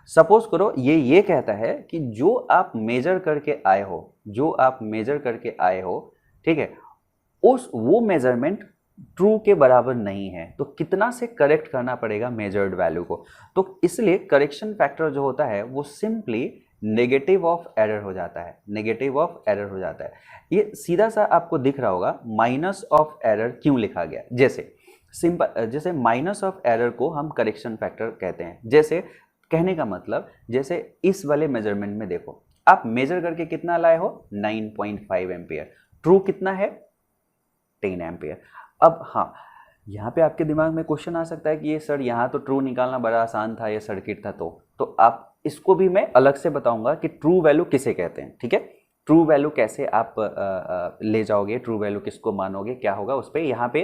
सपोज करो ये कहता है कि जो आप मेजर करके आए हो, ठीक है, वो मेजरमेंट ट्रू के बराबर नहीं है, तो कितना से करेक्ट करना पड़ेगा मेजर्ड वैल्यू को। तो इसलिए करेक्शन फैक्टर जो होता है वो सिंपली नेगेटिव ऑफ एरर हो जाता है। ये सीधा सा आपको दिख रहा होगा, माइनस ऑफ एरर क्यों लिखा गया। जैसे माइनस ऑफ एरर को हम करेक्शन फैक्टर कहते हैं। जैसे कहने का मतलब, जैसे इस वाले मेजरमेंट में देखो, आप मेजर करके कितना लाए हो 9.5 एम्पियर, ट्रू कितना है 10 एम्पियर। अब हाँ, यहाँ पे आपके दिमाग में क्वेश्चन आ सकता है कि ये सर यहाँ तो ट्रू निकालना बड़ा आसान था, ये सर्किट था, तो आप इसको भी मैं अलग से बताऊंगा कि ट्रू वैल्यू किसे कहते हैं, ठीक है। ट्रू वैल्यू कैसे आप ले जाओगे, ट्रू वैल्यू किसको मानोगे, क्या होगा उस पर यहाँ पे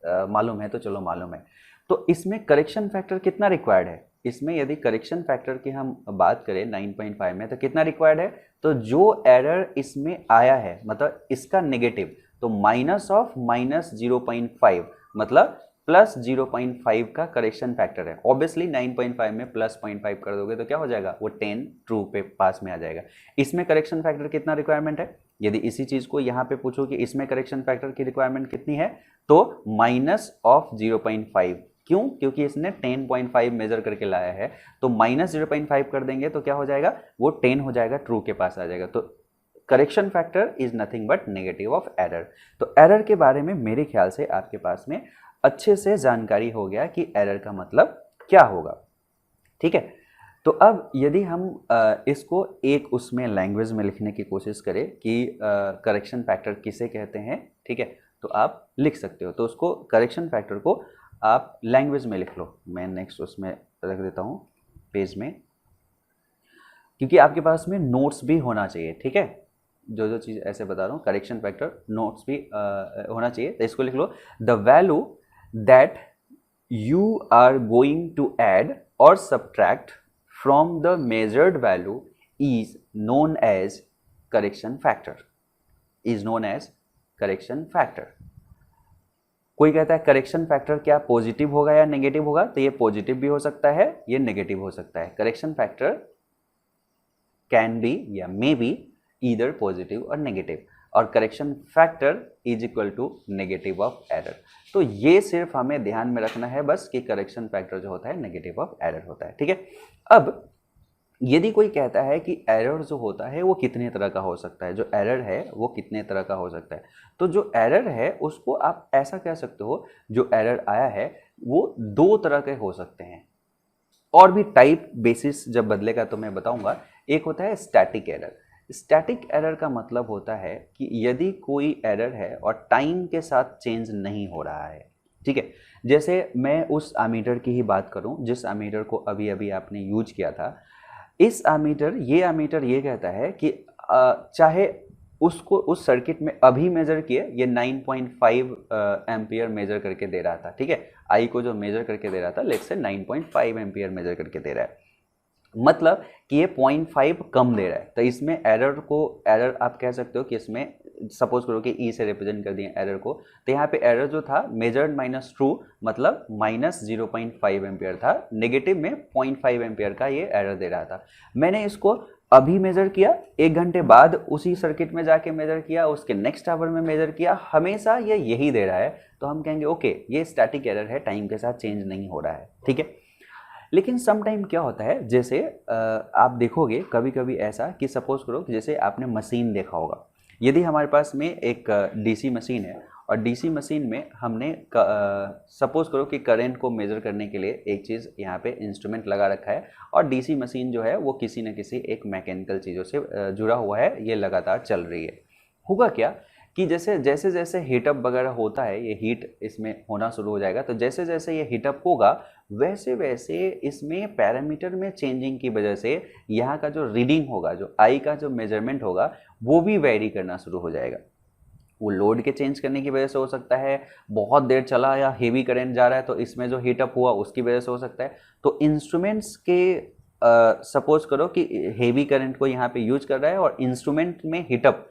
मालूम है, तो चलो मालूम है। तो इसमें करेक्शन फैक्टर कितना रिक्वायर्ड है? इसमें यदि करेक्शन फैक्टर की हम बात करें 9.5 में, तो कितना रिक्वायर्ड है? तो जो एरर इसमें आया है, मतलब इसका नेगेटिव, तो माइनस ऑफ माइनस 0.5 मतलब प्लस 0.5 का करेक्शन फैक्टर है। ऑब्वियसली 9.5 में प्लस 0.5 कर दोगे तो क्या हो जाएगा, वो 10 ट्रू पे पास में आ जाएगा। इसमें करेक्शन फैक्टर कितना रिक्वायरमेंट है? यदि इसी चीज को यहाँ पे पूछो कि इसमें करेक्शन फैक्टर की रिक्वायरमेंट कितनी है, तो माइनस ऑफ 0.5। क्यों? क्योंकि इसने 10.5 मेजर करके लाया है, तो माइनस 0.5 कर देंगे तो क्या हो जाएगा, वो 10 हो जाएगा, ट्रू के पास आ जाएगा। तो correction factor is nothing but negative of error. तो एरर के बारे में मेरे ख्याल से आपके पास में अच्छे से जानकारी हो गया कि एरर का मतलब क्या होगा, ठीक है। तो अब यदि हम इसको एक उसमें लैंग्वेज में लिखने की कोशिश करें कि करेक्शन फैक्टर किसे कहते हैं, ठीक है, तो आप लिख सकते हो। तो उसको करेक्शन फैक्टर को आप लैंग्वेज में लिख लो। मैं नेक्स्ट उसमें रख देता हूँ पेज में। क्योंकि आपके पास में नोट्स भी होना चाहिए, ठीक है, जो जो चीज़ ऐसे बता रहा हूँ करेक्शन फैक्टर नोट्स भी होना चाहिए। तो इसको लिख लो, the value that you are going to add और subtract from the measured value is known as correction factor, is known as correction factor. कोई कहता है करेक्शन फैक्टर क्या पॉजिटिव होगा या नेगेटिव होगा, तो ये पॉजिटिव भी हो सकता है, ये नेगेटिव हो सकता है। करेक्शन फैक्टर कैन बी या मे बी ईदर पॉजिटिव और नेगेटिव, और correction factor is equal to negative of error. तो ये सिर्फ हमें ध्यान में रखना है बस कि करेक्शन फैक्टर जो होता है नेगेटिव ऑफ एरर होता है, ठीक है। अब यदि कोई कहता है कि एरर जो होता है वो कितने तरह का हो सकता है, जो एरर है वो कितने तरह का हो सकता है, तो जो एरर है उसको आप ऐसा कह सकते हो, जो एरर आया है वो दो तरह के हो सकते हैं, और भी टाइप बेसिस जब बदलेगा तो मैं बताऊंगा। एक होता है स्टैटिक एरर। स्टैटिक एरर का मतलब होता है कि यदि कोई एरर है और टाइम के साथ चेंज नहीं हो रहा है, ठीक है। जैसे मैं उस एमीटर की ही बात करूं जिस एमीटर को अभी अभी आपने यूज किया था। इस एमीटर ये कहता है कि चाहे उसको उस सर्किट में अभी मेजर किए, ये 9.5 एम्पियर मेजर करके दे रहा था, ठीक है। आई को जो मेजर करके दे रहा था लेट्स से 9.5 एम्पियर मेजर करके दे रहा है, मतलब कि ये 0.5 कम दे रहा है। तो इसमें एरर आप कह सकते हो कि इसमें सपोज करो कि ई से रिप्रेजेंट कर दिए एरर को, तो यहाँ पे एरर जो था मेजर्ड माइनस ट्रू मतलब माइनस 0.5 एम्पियर था, नेगेटिव में 0.5 एम्पियर का ये एरर दे रहा था। मैंने इसको अभी मेजर किया, 1 घंटे बाद उसी सर्किट में जाके मेजर किया, उसके नेक्स्ट आवर में मेजर किया, हमेशा ये यही दे रहा है, तो हम कहेंगे ओके ये स्टैटिक एरर है, टाइम के साथ चेंज नहीं हो रहा है, ठीक है। लेकिन सम टाइम क्या होता है, जैसे आप देखोगे कभी कभी ऐसा कि सपोज करो कि जैसे आपने मशीन देखा होगा, यदि हमारे पास में एक डीसी मशीन है और डीसी मशीन में हमने सपोज करो कि करंट को मेजर करने के लिए एक चीज़ यहाँ पे इंस्ट्रूमेंट लगा रखा है, और डीसी मशीन जो है वो किसी न किसी एक मैकेनिकल चीज़ों से जुड़ा हुआ है, ये लगातार चल रही है। होगा क्या कि जैसे जैसे जैसे हीटअप वगैरह होता है, ये हीट इसमें होना शुरू हो जाएगा, तो जैसे जैसे ये हीटअप होगा वैसे वैसे इसमें पैरामीटर में चेंजिंग की वजह से यहाँ का जो रीडिंग होगा, जो आई का जो मेजरमेंट होगा वो भी वेरी करना शुरू हो जाएगा। वो लोड के चेंज करने की वजह से हो सकता है, बहुत देर चला या हेवी करंट जा रहा है तो इसमें जो हीटअप हुआ उसकी वजह से हो सकता है। तो इंस्ट्रूमेंट्स के सपोज करो कि हेवी करंट को यहाँ पे यूज कर रहा है और इंस्ट्रूमेंट में हीटअप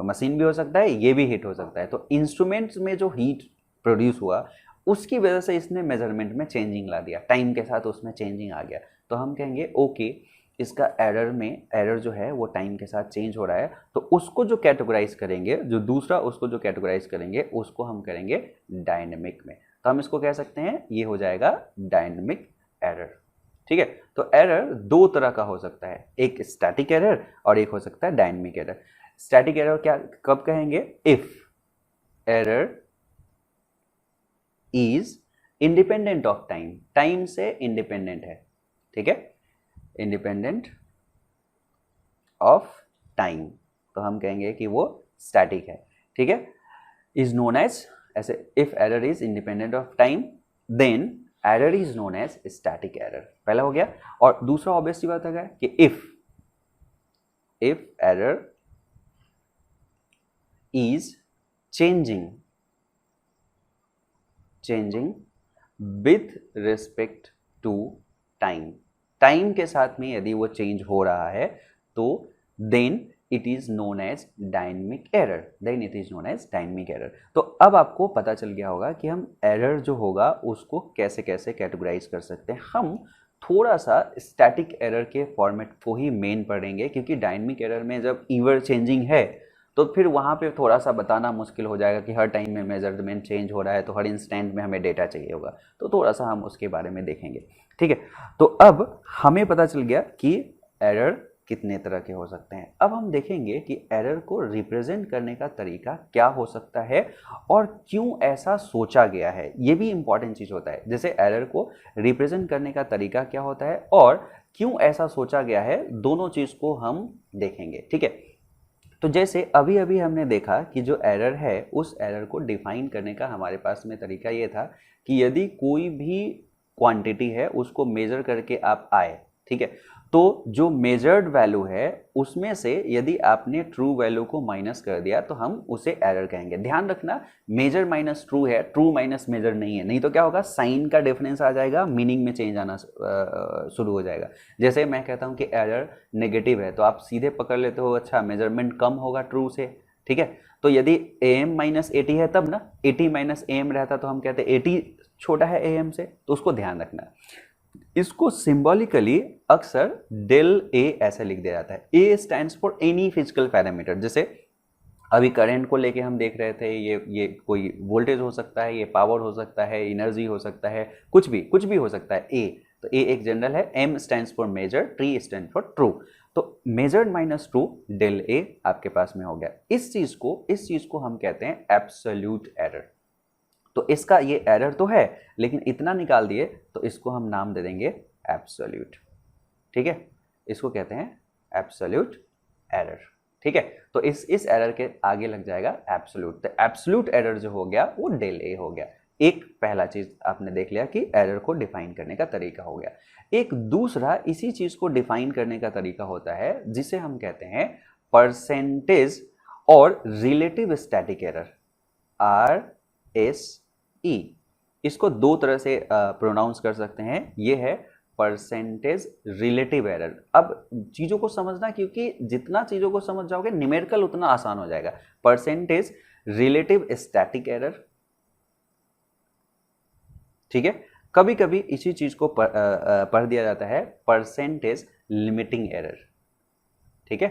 मशीन भी हो सकता है, ये भी हीट हो सकता है, तो इंस्ट्रूमेंट्स में जो हीट प्रोड्यूस हुआ उसकी वजह से इसने मेजरमेंट में चेंजिंग ला दिया, टाइम के साथ उसमें चेंजिंग आ गया, तो हम कहेंगे ओके इसका एरर जो है वो टाइम के साथ चेंज हो रहा है। तो उसको जो कैटेगराइज करेंगे, जो दूसरा उसको जो कैटेगराइज करेंगे उसको हम करेंगे डायनेमिक में, तो हम इसको कह सकते हैं ये हो जाएगा डायनेमिक एरर, ठीक है। तो एरर दो तरह का हो सकता है, एक स्टैटिक एरर और एक हो सकता है डायनेमिक एरर। स्टैटिक एरर क्या कब कहेंगे, if error is independent of time, time से इंडिपेंडेंट है, ठीक है, इंडिपेंडेंट ऑफ टाइम, तो हम कहेंगे कि वो स्टैटिक है, ठीक है। इज नोन एज, ऐसे if error is independent of time then error is known as static error, पहला हो गया। और दूसरा ऑब्वियस सी बात है कि if error is changing with respect to time, time के साथ में यदि वो चेंज हो रहा है तो then it is known as dynamic error, तो अब आपको पता चल गया होगा कि हम एरर जो होगा उसको कैसे कैसे कैटेगराइज कर सकते हैं। हम थोड़ा सा स्टैटिक एरर के फॉर्मेट को ही मेन पढ़ेंगे, क्योंकि डायनेमिक एरर में जब ईवर चेंजिंग है तो फिर वहाँ पे थोड़ा सा बताना मुश्किल हो जाएगा कि हर टाइम में मेजरमेंट चेंज हो रहा है तो हर इंस्टेंट में हमें डेटा चाहिए होगा, तो थोड़ा सा हम उसके बारे में देखेंगे, ठीक है। तो अब हमें पता चल गया कि एरर कितने तरह के हो सकते हैं। अब हम देखेंगे कि एरर को रिप्रेजेंट करने का तरीका क्या हो सकता है और क्यों ऐसा सोचा गया है, ये भी इंपॉर्टेंट चीज़ होता है। जैसे एरर को रिप्रेजेंट करने का तरीका क्या होता है और क्यों ऐसा सोचा गया है, दोनों चीज़ को हम देखेंगे, ठीक है। तो जैसे अभी अभी हमने देखा कि जो एरर है उस एरर को डिफाइन करने का हमारे पास में तरीका ये था कि यदि कोई भी क्वांटिटी है उसको मेजर करके आप आए, ठीक है, तो जो मेजर्ड वैल्यू है उसमें से यदि आपने ट्रू वैल्यू को माइनस कर दिया तो हम उसे एरर कहेंगे। ध्यान रखना, मेजर माइनस ट्रू है, ट्रू माइनस मेजर नहीं है, नहीं तो क्या होगा, साइन का डिफरेंस आ जाएगा, मीनिंग में चेंज आना शुरू हो जाएगा। जैसे मैं कहता हूँ कि एरर नेगेटिव है तो आप सीधे पकड़ लेते हो अच्छा मेजरमेंट कम होगा ट्रू से, ठीक है। तो यदि am माइनस 80 है तब ना, 80 माइनस am रहता तो हम कहते 80 छोटा है am से, तो उसको ध्यान रखना। इसको सिंबॉलिकली अक्सर डेल ए ऐसे लिख दिया जाता है। ए stands for any physical parameter, जैसे अभी करंट को लेके हम देख रहे थे, ये कोई वोल्टेज हो सकता है, ये पावर हो सकता है, एनर्जी हो सकता है, कुछ भी हो सकता है। ए, तो ए एक जनरल है। M stands for measure, T stand for true. तो measured minus true del A आपके पास में हो गया। इस चीज को हम कहते हैं एब्सोल्यूट एरर। तो इसका ये एरर तो है लेकिन इतना निकाल दिए तो इसको हम नाम दे देंगे एब्सोल्यूट, ठीक है। इसको कहते हैं एब्सोल्यूट एरर, ठीक है। तो इस एरर के आगे लग जाएगा एब्सोल्यूट। तो एब्सोल्यूट एरर जो हो गया वो डेल ए हो गया। एक पहला चीज आपने देख लिया कि एरर को डिफाइन करने का तरीका हो गया। एक दूसरा इसी चीज को डिफाइन करने का तरीका होता है जिसे हम कहते हैं परसेंटेज और रिलेटिव स्टैटिक एरर, RSE। इसको दो तरह से प्रोनाउंस कर सकते हैं। ये है परसेंटेज रिलेटिव एरर। अब चीज़ों को समझना, क्योंकि जितना चीज़ों को समझ जाओगे न्यूमेरिकल उतना आसान हो जाएगा। परसेंटेज रिलेटिव स्टैटिक एरर, ठीक है। कभी कभी इसी चीज़ को पढ़ दिया जाता है परसेंटेज लिमिटिंग एरर, ठीक है।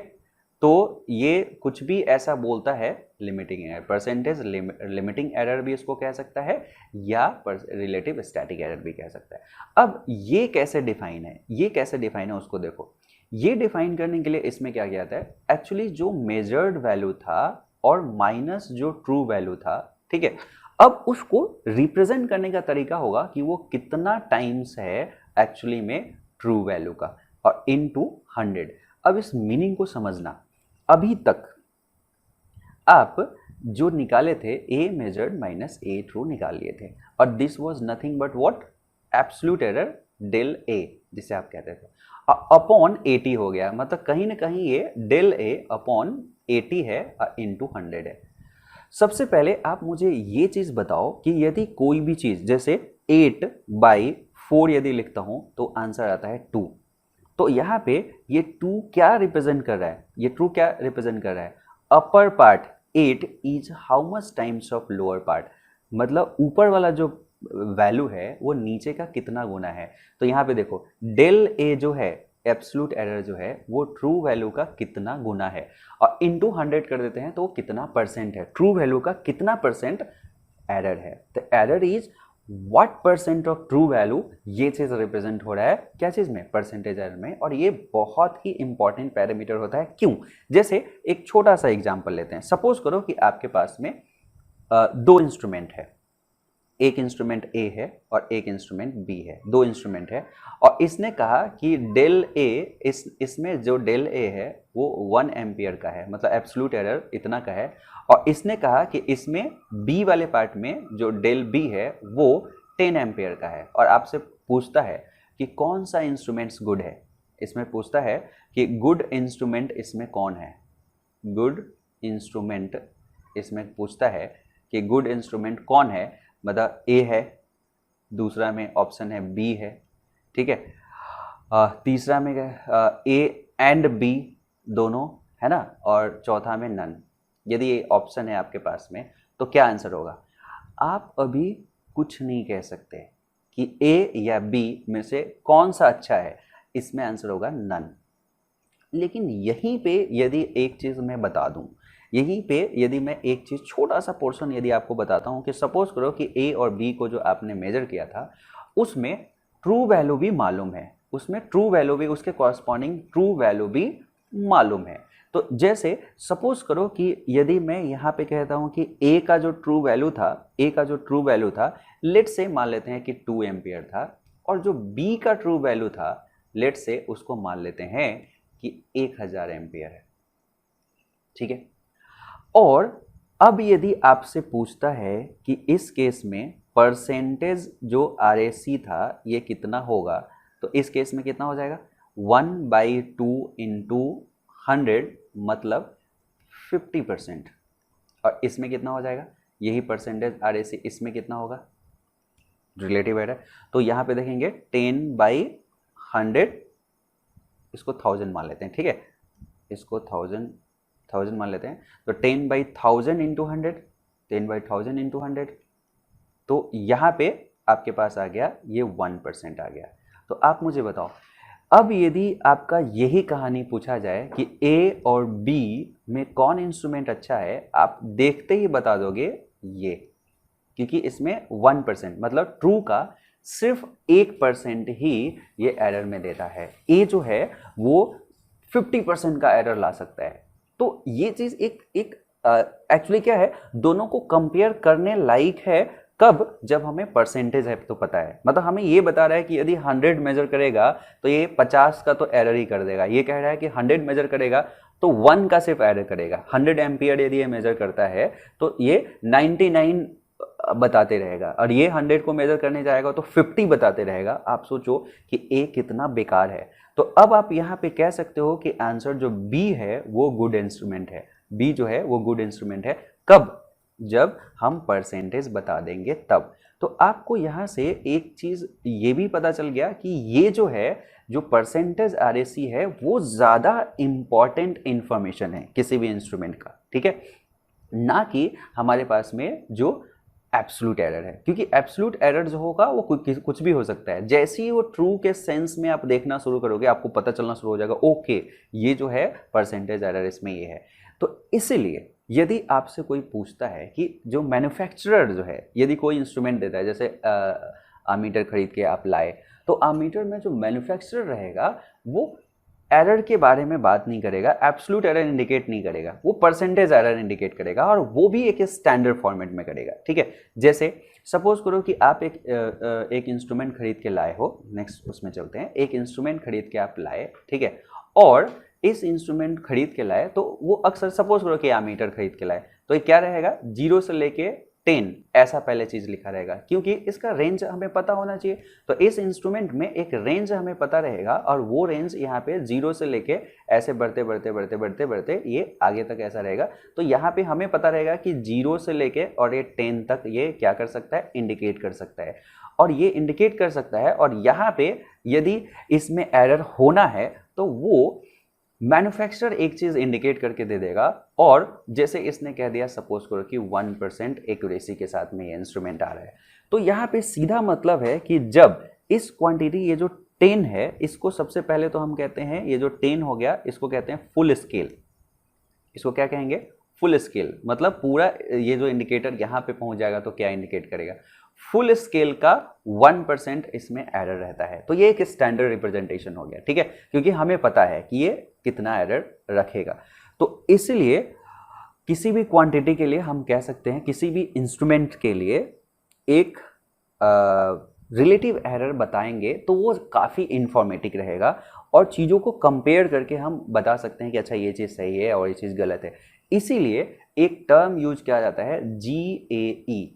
तो ये कुछ भी ऐसा बोलता है limiting error, percentage limiting error भी इसको कह सकता है या रिलेटिव स्टैटिक एरर भी कह सकता है। अब ये कैसे डिफाइन है, उसको देखो। ये डिफाइन करने के लिए इसमें क्या किया जाता है, एक्चुअली जो मेजर्ड वैल्यू था और माइनस जो ट्रू वैल्यू था, ठीक है। अब उसको रिप्रेजेंट करने का तरीका होगा कि वो कितना टाइम्स है एक्चुअली में ट्रू वैल्यू का, और इनटू 100। अब इस मीनिंग को समझना, अभी तक आप जो निकाले थे A measured minus A true निकाल लिए थे, और this was nothing but what, absolute error del A जिसे आप कहते थे, अपॉन 80 हो गया। मतलब कहीं ना कहीं ये डेल ए अपॉन 80 है इनटू 100 है। सबसे पहले आप मुझे ये चीज बताओ कि यदि कोई भी चीज, जैसे 8/4 यदि लिखता हूं तो आंसर आता है 2। तो यहाँ पे ये 2 क्या रिप्रेजेंट कर रहा है, ये ट्रू क्या रिप्रेजेंट कर रहा है, upper part 8 is how much times of lower part, मतलब ऊपर वाला जो वैल्यू है वो नीचे का कितना गुना है। तो यहाँ पे देखो डेल ए जो है, एब्सोल्यूट एरर जो है, वो ट्रू वैल्यू का कितना गुना है, और इनटू 100 कर देते हैं तो वो कितना परसेंट है, ट्रू वैल्यू का कितना परसेंट एरर है। तो error is what percent of true value, ये चीज रिप्रेजेंट हो रहा है क्या चीज में, परसेंटेज एरर में। और ये बहुत ही इंपॉर्टेंट पैरामीटर होता है। क्यों, जैसे एक छोटा सा एग्जांपल लेते हैं। सपोज करो कि आपके पास में 2 इंस्ट्रूमेंट है, एक इंस्ट्रूमेंट ए है और एक इंस्ट्रूमेंट बी है, 2 इंस्ट्रूमेंट है, और इसने कहा कि डेल ए, इसमें जो डेल ए है वो 1 एम्पियर का है, मतलब एब्सोल्यूट एरर इतना का है। और इसने कहा कि इसमें बी वाले पार्ट में जो डेल बी है वो 10 एम्पियर का है, और आपसे पूछता है कि कौन सा इंस्ट्रूमेंट्स गुड है। इसमें पूछता है कि गुड इंस्ट्रूमेंट इसमें कौन है, गुड इंस्ट्रूमेंट इसमें पूछता है कि गुड इंस्ट्रूमेंट कौन है, मतलब ए है, दूसरा में ऑप्शन है बी है, ठीक है, तीसरा में ए एंड बी दोनों है ना, और चौथा में नन। यदि ये ऑप्शन है आपके पास में तो क्या आंसर होगा। आप अभी कुछ नहीं कह सकते कि ए या बी में से कौन सा अच्छा है, इसमें आंसर होगा नन। लेकिन यहीं पे यदि एक चीज़ मैं बता दूं, यहीं पे यदि मैं एक चीज़ छोटा सा पोर्शन यदि आपको बताता हूं कि सपोज करो कि ए और बी को जो आपने मेजर किया था उसमें ट्रू वैल्यू भी मालूम है, उसमें ट्रू वैल्यू भी, उसके कॉरस्पॉन्डिंग ट्रू वैल्यू भी मालूम है। तो जैसे सपोज करो कि यदि मैं यहाँ पे कहता हूँ कि ए का जो ट्रू वैल्यू था, लेट से मान लेते हैं कि 2 एम्पियर था, और जो बी का ट्रू वैल्यू था लेट से उसको मान लेते हैं कि 1000 एम्पियर है, ठीक है। और अब यदि आपसे पूछता है कि इस केस में परसेंटेज जो RSE था ये कितना होगा, तो इस केस में कितना हो जाएगा 1/2 इंटू 100 मतलब 50%। और इसमें कितना हो जाएगा, यही परसेंटेज RAC, इसमें कितना होगा, रिलेटिव एरर। तो यहाँ पे देखेंगे 10/100, इसको 1000 मान लेते हैं, ठीक है, इसको 1000 मान लेते हैं। तो 10/1000 इंटू 100, 10/1000 इंटू 100, तो यहाँ पे आपके पास आ गया ये 1% आ गया। तो आप मुझे बताओ, अब यदि आपका यही कहानी पूछा जाए कि A और B में कौन इंस्ट्रूमेंट अच्छा है, आप देखते ही बता दोगे ये, क्योंकि इसमें 1% मतलब ट्रू का सिर्फ 1% ही ये एरर में देता है। A जो है वो 50% का एरर ला सकता है। तो ये चीज एक एक्चुअली क्या है, दोनों को कंपेयर करने लायक है। कब, जब हमें परसेंटेज है तो पता है, मतलब हमें ये बता रहा है कि यदि 100 मेजर करेगा तो ये 50 का तो एरर ही कर देगा। ये कह रहा है कि 100 मेजर करेगा तो 1 का सिर्फ एरर करेगा। 100 एम्पियर यदि ये मेजर करता है तो ये 99 बताते रहेगा, और ये 100 को मेजर करने जाएगा तो 50 बताते रहेगा। आप सोचो कि ए कितना बेकार है। तो अब आप यहाँ पे कह सकते हो कि आंसर जो बी है वो गुड इंस्ट्रूमेंट है। बी जो है वो गुड इंस्ट्रूमेंट है। कब, जब हम परसेंटेज बता देंगे तब। तो आपको यहाँ से एक चीज ये भी पता चल गया कि ये जो है, जो परसेंटेज RAC है वो ज्यादा इंपॉर्टेंट इंफॉर्मेशन है किसी भी इंस्ट्रूमेंट का, ठीक है, ना कि हमारे पास में जो एब्सोल्यूट एरर है। क्योंकि एब्सोल्यूट एरर जो होगा वो कुछ भी हो सकता है। जैसे ही वो ट्रू के सेंस में आप देखना शुरू करोगे, आपको पता चलना शुरू हो जाएगा, ओके ये जो है परसेंटेज एरर इसमें ये है। तो इसीलिए यदि आपसे कोई पूछता है कि जो मैन्युफैक्चरर जो है, यदि कोई इंस्ट्रूमेंट देता है, जैसे आमीटर खरीद के आप लाए, तो आमीटर में जो मैन्युफैक्चरर रहेगा वो एरर के बारे में बात नहीं करेगा, एब्सोल्यूट एरर इंडिकेट नहीं करेगा, वो परसेंटेज एरर इंडिकेट करेगा, और वो भी एक स्टैंडर्ड फॉर्मेट में करेगा, ठीक है। जैसे सपोज करो कि आप एक इंस्ट्रूमेंट खरीद के लाए हो, नेक्स्ट उसमें चलते हैं। एक इंस्ट्रूमेंट खरीद के आप लाए, ठीक है, और इस इंस्ट्रूमेंट खरीद के लाए तो वो अक्सर, सपोज करो कि एमीटर खरीद के लाए, तो ये क्या रहेगा, 0 से लेके 10 ऐसा पहले चीज लिखा रहेगा, क्योंकि इसका रेंज हमें पता होना चाहिए। तो इस इंस्ट्रूमेंट में एक रेंज हमें पता रहेगा, और वो रेंज यहाँ पे 0 से लेके ऐसे बढ़ते बढ़ते बढ़ते बढ़ते बढ़ते ये आगे तक ऐसा रहेगा। तो यहाँ पे हमें पता रहेगा कि 0 से लेके और ये 10 तक ये क्या कर सकता है, इंडिकेट कर सकता है, और ये इंडिकेट कर सकता है। और यहाँ पे यदि इसमें एरर होना है तो वो मैन्युफैक्चरर एक चीज इंडिकेट करके दे देगा, और जैसे इसने कह दिया सपोज करो कि 1% एक्यूरेसी के साथ में ये इंस्ट्रूमेंट आ रहा है, तो यहाँ पे सीधा मतलब है कि जब इस क्वांटिटी, ये जो 10 है, इसको सबसे पहले तो हम कहते हैं, ये जो 10 हो गया इसको कहते हैं फुल स्केल। इसको क्या कहेंगे, फुल स्केल। मतलब पूरा ये जो इंडिकेटर यहाँ पे पहुंच जाएगा तो क्या इंडिकेट करेगा, फुल स्केल का 1% इसमें एरर रहता है। तो ये एक स्टैंडर्ड रिप्रेजेंटेशन हो गया, ठीक है, क्योंकि हमें पता है कि ये कितना एरर रखेगा। तो इसलिए किसी भी क्वांटिटी के लिए हम कह सकते हैं, किसी भी इंस्ट्रूमेंट के लिए एक रिलेटिव एरर बताएंगे तो वो काफ़ी इंफॉर्मेटिव रहेगा, और चीज़ों को कंपेयर करके हम बता सकते हैं कि अच्छा ये चीज़ सही है और ये चीज़ गलत है। इसीलिए एक टर्म यूज किया जाता है GAE।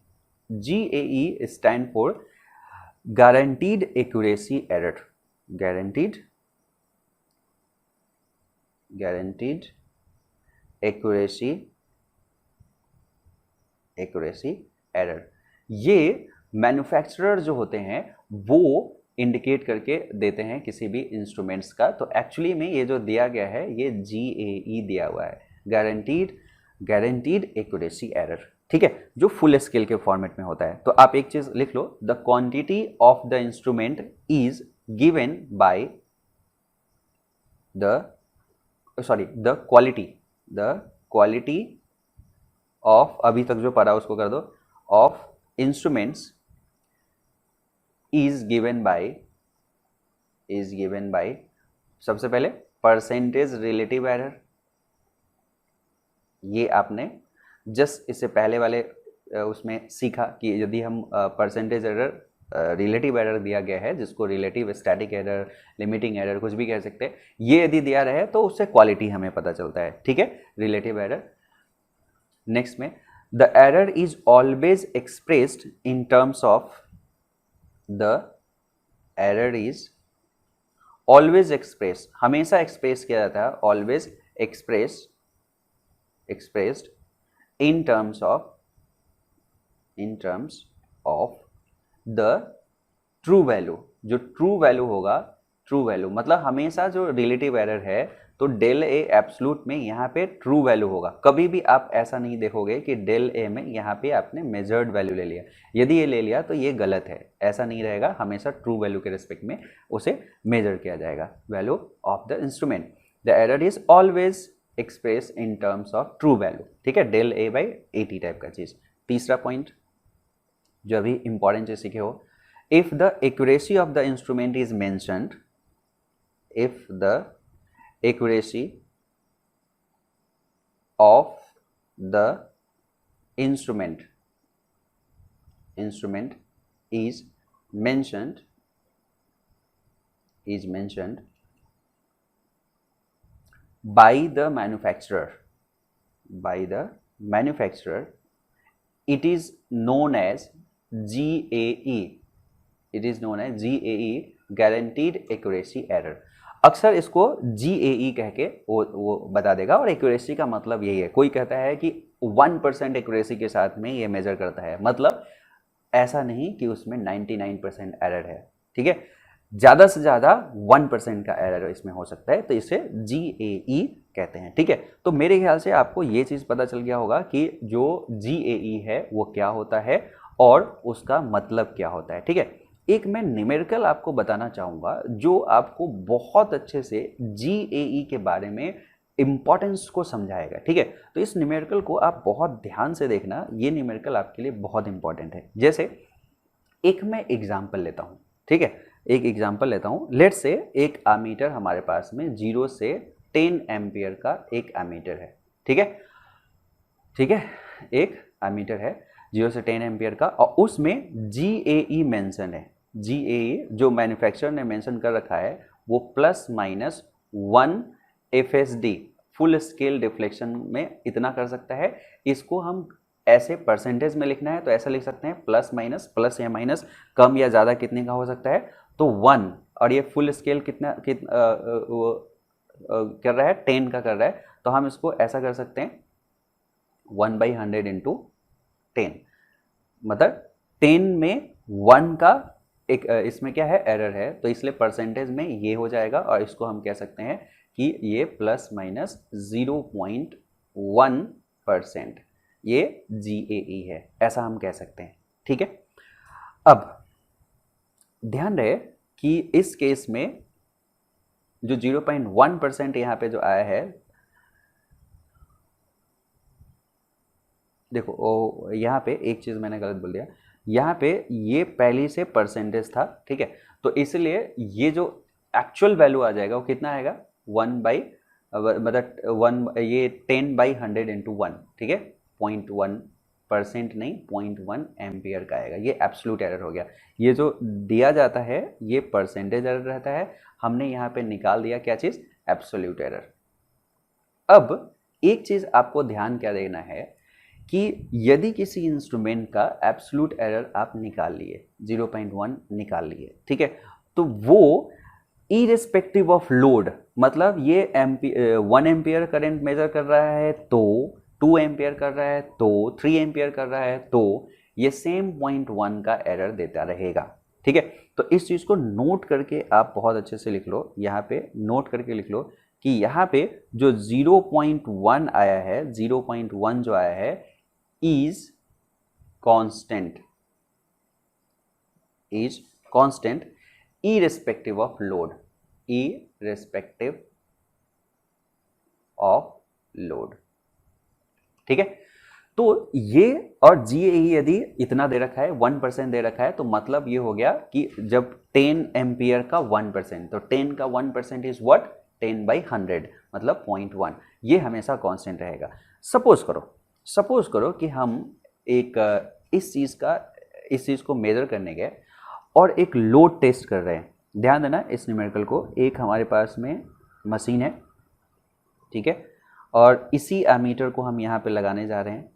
GAE stand for guaranteed accuracy error, guaranteed accuracy error. ये मैन्युफैक्चरर जो होते हैं वो इंडिकेट करके देते हैं किसी भी इंस्ट्रूमेंट्स का। तो एक्चुअली में ये जो दिया गया है ये GAE दिया हुआ है, गारंटीड एक्यूरेसी एरर, ठीक है, जो फुल स्केल के फॉर्मेट में होता है। तो आप एक चीज लिख लो, the quantity of the instrument is given by the quality of, अभी तक जो पढ़ा उसको कर दो, of instruments is given by सबसे पहले परसेंटेज रिलेटिव एरर। ये आपने जस्ट इससे पहले वाले उसमें सीखा कि यदि हम परसेंटेज एरर, रिलेटिव एरर दिया गया है, जिसको relative static error, limiting error कुछ भी कह सकते हैं, ये यदि दिया रहे तो उससे क्वालिटी हमें पता चलता है, ठीक है, रिलेटिव एरर। नेक्स्ट में the error is always expressed in terms of, the error is always express, हमेशा एक्सप्रेस किया जाता है, always expressed in terms of the true value. जो ट्रू वैल्यू होगा, ट्रू वैल्यू मतलब हमेशा जो रिलेटिव एरर है, तो डेल ए एब्सोल्यूट में यहाँ पे ट्रू वैल्यू होगा। कभी भी आप ऐसा नहीं देखोगे कि डेल ए में यहाँ पे आपने मेजर्ड वैल्यू ले लिया, यदि ये ले लिया तो ये गलत है, ऐसा नहीं रहेगा। हमेशा ट्रू वैल्यू के रिस्पेक्ट में उसे मेजर किया जाएगा, value of the instrument. The error is always express in terms of true value, ठीक है, डेल ए बाई 80 टाइप का चीज। तीसरा पॉइंट जो अभी इंपॉर्टेंट चीज सीखे हो, if the accuracy of the instrument is mentioned, if the accuracy of the instrument is mentioned by the manufacturer, it is known as GAE, it is known as GAE, guaranteed accuracy error. अक्सर इसको GAE कह के वो बता देगा, और accuracy का मतलब यही है। कोई कहता है कि 1% एक्यूरेसी के साथ में ये मेजर करता है, मतलब ऐसा नहीं कि उसमें 99% एरर है, ठीक है, ज़्यादा से ज़्यादा 1% का एरर इसमें हो सकता है, तो इसे GAE कहते हैं, ठीक है। तो मेरे ख्याल से आपको ये चीज़ पता चल गया होगा कि जो GAE है वो क्या होता है और उसका मतलब क्या होता है, ठीक है। एक मैं न्यूमेरिकल आपको बताना चाहूँगा जो आपको बहुत अच्छे से GAE के बारे में इम्पॉर्टेंस को समझाएगा, ठीक है। तो इस न्यूमेरिकल को आप बहुत ध्यान से देखना, ये न्यूमेरिकल आपके लिए बहुत इंपॉर्टेंट है। जैसे एक मैं एग्जाम्पल लेता हूँ, ठीक है, एक एग्जाम्पल लेता हूँ। लेट्स से एक एमीटर हमारे पास में 0 से 10 एम्पियर का एक एमीटर है, ठीक है, एक एमीटर है 0 से 10 एम्पियर का, और उसमें GAE मेंशन है। GAE जो मैन्युफैक्चरर ने मेंशन कर रखा है वो ±1 FSD, फुल स्केल डिफ्लेक्शन में इतना कर सकता है। इसको हम ऐसे परसेंटेज में लिखना है तो ऐसा लिख सकते हैं प्लस माइनस, प्लस या माइनस, कम या ज़्यादा कितने का हो सकता है, तो 1, और ये फुल स्केल कर रहा है 10 का कर रहा है, तो हम इसको ऐसा कर सकते हैं 1/100 इंटू 10, मतलब 10 में 1 का एक इसमें क्या है, एरर है, तो इसलिए परसेंटेज में ये हो जाएगा, और इसको हम कह सकते हैं कि ये ±0.1%, ये GAE है, ऐसा हम कह सकते हैं, ठीक है। अब ध्यान रहे कि इस केस में जो 0.1% यहाँ पे जो आया है, देखो यहाँ पे एक चीज़ मैंने गलत बोल दिया, यहाँ पे ये पहले से परसेंटेज था, ठीक है, तो इसलिए ये जो एक्चुअल वैल्यू आ जाएगा वो कितना आएगा, 1 ये 10/100 इंटू 1, ठीक है, 0.1% नहीं 0.1 एम्पियर का आएगा, ये एब्सोल्यूट एरर हो गया। ये जो दिया जाता है ये परसेंटेज एरर रहता है, हमने यहाँ पे निकाल दिया क्या चीज़, एब्सोल्यूट एरर। अब एक चीज़ आपको ध्यान क्या देना है कि यदि किसी इंस्ट्रूमेंट का एब्सोल्यूट एरर आप निकाल लिए, 0.1 निकाल लिए, ठीक है, तो वो इरेस्पेक्टिव ऑफ लोड, मतलब ये 1 एम्पियर करंट मेजर कर रहा है तो 2 एम्पियर कर रहा है तो 3 एम्पियर कर रहा है, तो ये सेम 0.1 का एरर देता रहेगा, ठीक है। तो इस चीज़ को नोट करके आप बहुत अच्छे से लिख लो, यहाँ पे नोट करके लिख लो कि यहाँ पे जो 0.1 आया है, 0.1 जो आया है is constant irrespective of load, ठीक है। तो ये और GAE यदि इतना दे रखा है, 1% दे रखा है, तो मतलब ये हो गया कि जब 10 एम्पियर का 1%, तो 10 का 1% इज व्हाट, 10/100 मतलब 0.1, ये हमेशा कांस्टेंट रहेगा। सपोज करो कि हम एक इस चीज़ को मेजर करने गए और एक लोड टेस्ट कर रहे हैं। ध्यान देना इस न्यूमेरिकल को, एक हमारे पास में मशीन है, ठीक है, और इसी एमीटर को हम यहाँ पे लगाने जा रहे हैं,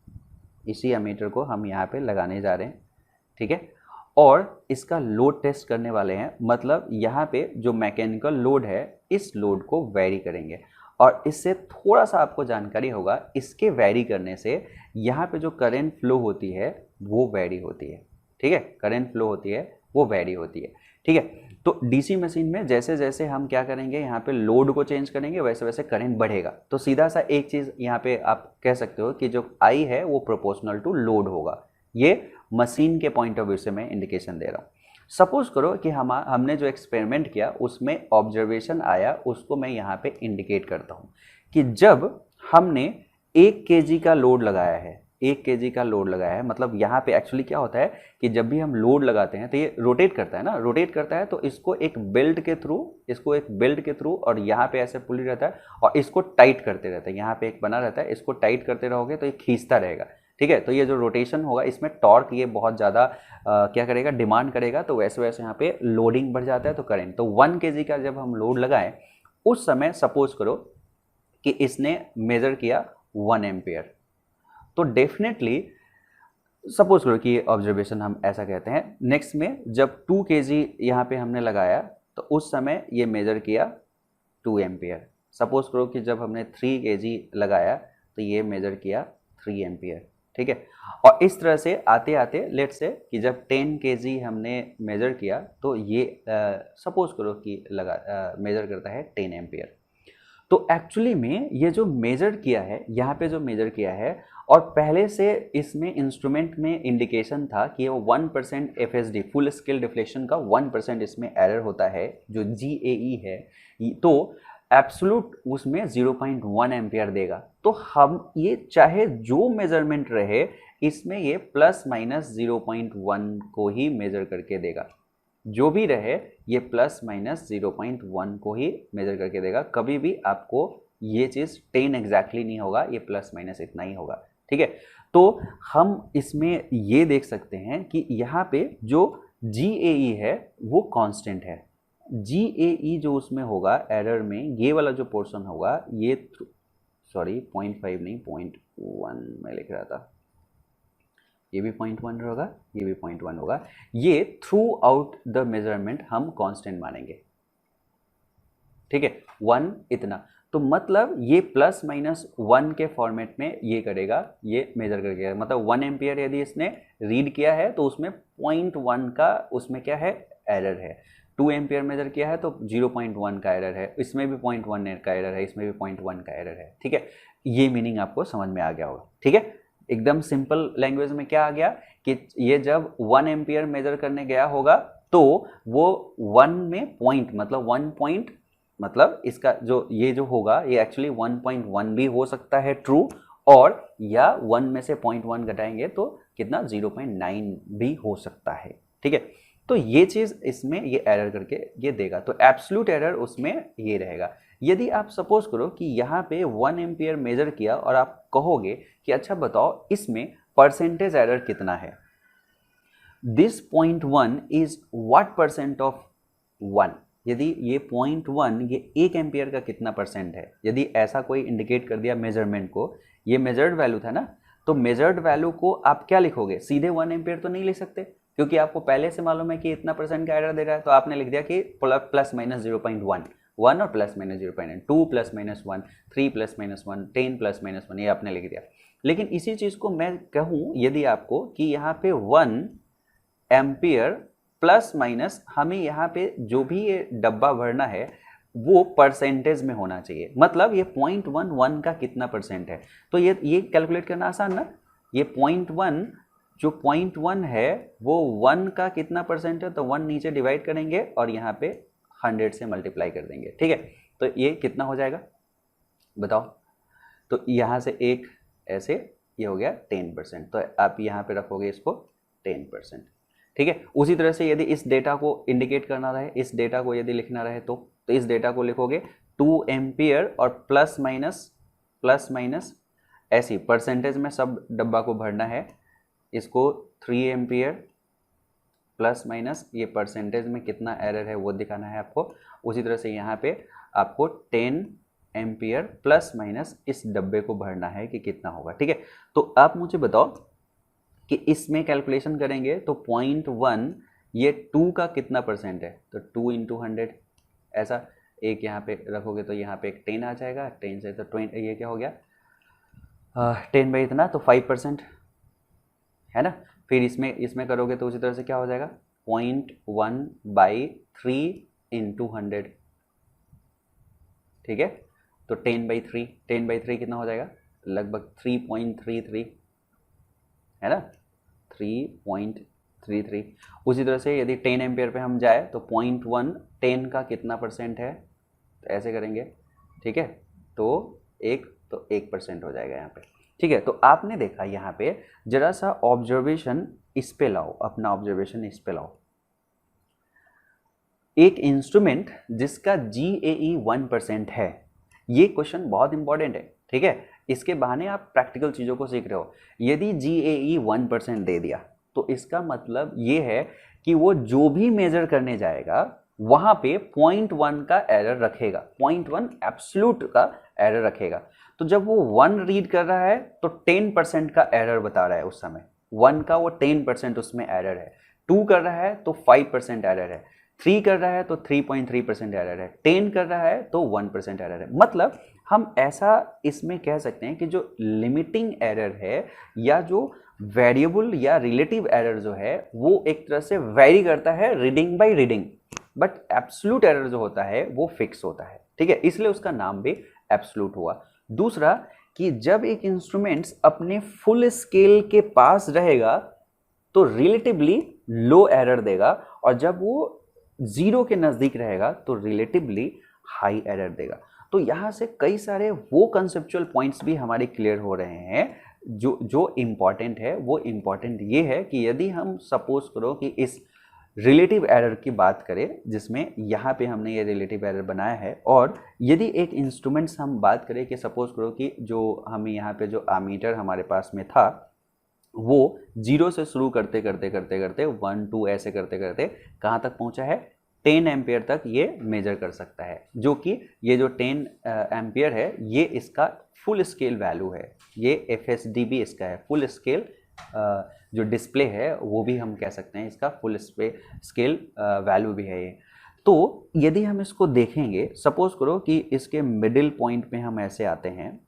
ठीक है, और इसका लोड टेस्ट करने वाले हैं, मतलब यहाँ पे जो मैकेनिकल लोड है इस लोड को वेरी करेंगे और इससे थोड़ा सा आपको जानकारी होगा, इसके वेरी करने से यहाँ पे जो करंट फ्लो होती है वो वेरी होती है। ठीक है, करंट फ्लो होती है वो वेरी होती है। ठीक है, तो डीसी मशीन में जैसे जैसे हम क्या करेंगे, यहाँ पे लोड को चेंज करेंगे वैसे वैसे करंट बढ़ेगा। तो सीधा सा एक चीज़ यहाँ पे आप कह सकते हो कि जो आई है वो प्रोपोर्शनल टू लोड होगा। ये मशीन के पॉइंट ऑफ व्यू से मैं इंडिकेशन दे रहा हूँ। सपोज करो कि हमने जो एक्सपेरिमेंट किया उसमें ऑब्जर्वेशन आया, उसको मैं यहाँ पे इंडिकेट करता हूँ कि जब हमने 1 kg का लोड लगाया है, 1 kg का लोड लगाया है, मतलब यहाँ पे एक्चुअली क्या होता है कि जब भी हम लोड लगाते हैं तो ये रोटेट करता है ना, रोटेट करता है तो इसको एक बेल्ट के थ्रू और यहाँ पे ऐसे पुली रहता है और इसको टाइट करते रहता है, यहाँ पे एक बना रहता है, इसको टाइट करते रहोगे तो ये खींचता रहेगा। ठीक है, तो ये जो रोटेशन होगा इसमें टॉर्क ये बहुत ज़्यादा क्या करेगा, डिमांड करेगा, तो वैसे वैसे यहाँ पे लोडिंग बढ़ जाता है तो करंट। तो 1 kg का जब हम लोड लगाएं उस समय सपोज करो कि इसने मेजर किया 1 एम्पियर, तो डेफिनेटली सपोज करो कि ये ऑब्जर्वेशन हम ऐसा कहते हैं। नेक्स्ट में जब 2 kg यहाँ पे हमने लगाया तो उस समय ये मेजर किया 2 एम्पियर। सपोज करो कि जब हमने 3 kg लगाया तो ये मेजर किया 3 एम्पियर। ठीक है, और इस तरह से आते आते लेट्स से कि जब 10 kg हमने मेजर किया तो ये सपोज करो कि मेजर करता है 10 एम्पियर। तो एक्चुअली में ये जो मेजर किया है, यहाँ पे जो मेजर किया है, और पहले से इसमें इंस्ट्रूमेंट में इंडिकेशन था कि वो 1% FSD फुल स्केल डिफ्लेक्शन का 1% इसमें एरर होता है जो GAE है, तो एब्सोल्यूट उसमें 0.1 एम्पियर देगा। तो हम ये चाहे जो मेजरमेंट रहे इसमें ये प्लस माइनस 0.1 को ही मेजर करके देगा, जो भी रहे ये प्लस माइनस 0.1 को ही मेजर करके देगा। कभी भी आपको ये चीज़ 10 एग्जैक्टली नहीं होगा, ये प्लस माइनस इतना ही होगा। ठीक है, तो हम इसमें ये देख सकते हैं कि यहाँ पे जो GAE है वो कांस्टेंट है। GAE जो उसमें होगा एरर में, ये वाला जो पोर्शन होगा ये सॉरी 0.5 नहीं 0.1 मैं लिख रहा था, ये भी 0.1 होगा, ये भी 0.1 होगा। ये थ्रू आउट द मेजरमेंट हम कांस्टेंट मानेंगे। ठीक है, 1 इतना, तो मतलब ये प्लस माइनस 1 के फॉर्मेट में ये करेगा, ये मेजर करके, मतलब 1 एम्पियर यदि इसने रीड किया है तो उसमें 0.1 का उसमें क्या है, एरर है। 2 एम्पियर मेजर किया है तो 0.1 का एरर है, इसमें भी 0.1 का एरर है, इसमें भी 0.1 का एरर है। ठीक है, ये मीनिंग आपको समझ में आ गया होगा। ठीक है, एकदम सिंपल लैंग्वेज में क्या आ गया कि ये जब 1 एम्पियर मेजर करने गया होगा तो वो 1 में पॉइंट मतलब 1 पॉइंट, मतलब इसका जो ये जो होगा ये एक्चुअली 1.1 भी हो सकता है ट्रू, और या 1 में से 0.1 घटाएंगे तो कितना 0.9 भी हो सकता है। ठीक है, तो ये चीज़ इसमें ये एरर करके ये देगा, तो एब्सोल्यूट एरर उसमें ये रहेगा। यदि आप सपोज करो कि यहाँ पे 1 एम्पियर मेजर किया और आप कहोगे कि अच्छा बताओ इसमें परसेंटेज एरर कितना है, this 0.1 is what percent of 1, यदि ये 0.1 ये 1 एम्पियर का कितना परसेंट है, यदि ऐसा कोई इंडिकेट कर दिया मेजरमेंट को, ये मेजर्ड वैल्यू था ना, तो मेजर्ड वैल्यू को आप क्या लिखोगे, सीधे 1 एम्पियर तो नहीं लिख सकते क्योंकि आपको पहले से मालूम है कि इतना परसेंट का एरर दे रहा है, तो आपने लिख दिया कि प्लस माइनस 0.1, 1 और plus minus 0.9, 2 plus minus 1, 3 plus minus 1, 10 plus minus 1, ये आपने लिख दिया। लेकिन इसी चीज़ को मैं कहूँ यदि आपको कि यहाँ पे 1 एम्पियर प्लस माइनस, हमें यहाँ पे जो भी ये डब्बा भरना है वो परसेंटेज में होना चाहिए, मतलब ये 0.11 का कितना परसेंट है, तो ये कैलकुलेट करना आसान ना, ये 0.1 जो 0.1 है वो 1 का कितना परसेंट है, तो 1 नीचे डिवाइड करेंगे और यहाँ पे 100 से मल्टीप्लाई कर देंगे। ठीक है, तो ये कितना हो जाएगा बताओ, तो यहाँ से एक ऐसे ये हो गया 10%, तो आप यहाँ पे रखोगे इसको 10%। ठीक है, उसी तरह से यदि इस डेटा को इंडिकेट करना रहे, इस डेटा को यदि लिखना रहे तो इस डेटा को लिखोगे 2 एम्पियर और प्लस माइनस ऐसी परसेंटेज में सब डब्बा को भरना है, इसको 3 एम्पियर प्लस माइनस ये परसेंटेज में कितना एरर है वो दिखाना है आपको। उसी तरह से यहाँ पे आपको 10 एम्पियर प्लस माइनस इस डब्बे को भरना है कि कितना होगा। ठीक है, तो आप मुझे बताओ कि इसमें कैलकुलेशन करेंगे तो 0.1 ये 2 का कितना परसेंट है, तो 2 इंटू 100 ऐसा एक यहाँ पे रखोगे तो यहाँ पे एक 10 आ जाएगा, 10 से तो 20, ये क्या हो गया 10 बाई इतना तो 5% है ना। फिर इसमें इसमें करोगे तो उसी तरह से क्या हो जाएगा 0.1/3 इंटू 100, ठीक है। तो 10/3 कितना हो जाएगा लगभग 3.33 है ना, 3.33। उसी तरह से यदि 10 एम्पियर पे हम जाए तो 0.1 10 का कितना परसेंट है, तो ऐसे करेंगे, ठीक है। तो 1% हो जाएगा यहाँ पे, ठीक है। तो आपने देखा यहाँ पे जरा सा ऑब्जर्वेशन इस पे लाओ, अपना ऑब्जर्वेशन इस पे लाओ। एक इंस्ट्रूमेंट जिसका GAE 1% है, ये क्वेश्चन बहुत इंपॉर्टेंट है, ठीक है। इसके बहाने आप प्रैक्टिकल चीज़ों को सीख रहे हो। यदि GAE 1% दे दिया तो इसका मतलब ये है कि वो जो भी मेजर करने जाएगा वहाँ पे 0.1 का एरर रखेगा, 0.1 एब्सोल्यूट का एरर रखेगा। तो जब वो 1 रीड कर रहा है तो 10% का एरर बता रहा है उस समय, 1 का वो 10% उसमें एरर है, 2 कर रहा है तो 5% एरर है, 3 कर रहा है तो 3.3% एरर है, 10 कर रहा है तो 1% एरर है। मतलब हम ऐसा इसमें कह सकते हैं कि जो लिमिटिंग एरर है या जो वेरिएबल या रिलेटिव एरर जो है वो एक तरह से वेरी करता है reading by reading, but absolute error जो होता है वो फिक्स होता है, ठीक है। इसलिए उसका नाम भी एब्सोल्यूट हुआ। दूसरा कि जब एक इंस्ट्रूमेंट्स अपने फुल स्केल के पास रहेगा तो रिलेटिवली लो एरर देगा, और जब वो जीरो के नज़दीक रहेगा तो रिलेटिवली हाई एरर देगा। तो यहाँ से कई सारे वो कंसेप्चुअल पॉइंट्स भी हमारे क्लियर हो रहे हैं। जो इम्पॉर्टेंट है वो इम्पॉर्टेंट ये है कि यदि हम सपोज करो कि इस रिलेटिव एरर की बात करें, जिसमें यहाँ पे हमने ये रिलेटिव एरर बनाया है, और यदि एक इंस्ट्रूमेंट्स हम बात करें कि सपोज करो कि जो हमें यहाँ पे जो आमीटर हमारे पास में था वो 0 से शुरू करते करते करते करते 1 2 ऐसे करते करते कहाँ तक पहुँचा है 10 एम्पियर तक ये मेजर कर सकता है, जो कि ये जो 10 एम्पियर है ये इसका फुल स्केल वैल्यू है, ये FSD भी इसका है, फुल स्केल जो डिस्प्ले है वो भी हम कह सकते हैं इसका फुल स्केल वैल्यू भी है ये। तो यदि हम इसको देखेंगे, सपोज करो कि इसके मिडिल पॉइंट पे हम ऐसे आते हैं,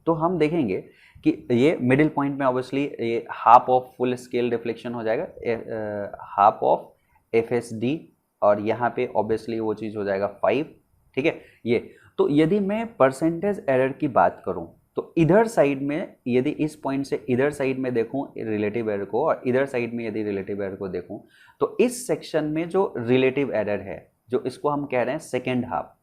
तो हम देखेंगे कि ये मिडिल पॉइंट में ऑब्वियसली ये half of full scale reflection हो जाएगा, हाफ ऑफ FSD, और यहाँ पे ऑब्वियसली वो चीज़ हो जाएगा 5, ठीक है। ये तो यदि मैं परसेंटेज एरर की बात करूँ तो इधर साइड में यदि इस पॉइंट से इधर साइड में देखूँ रिलेटिव एरर को, और इधर साइड में यदि रिलेटिव एरर को देखूँ, तो इस सेक्शन में जो रिलेटिव एरर है जो इसको हम कह रहे हैं सेकेंड हाफ,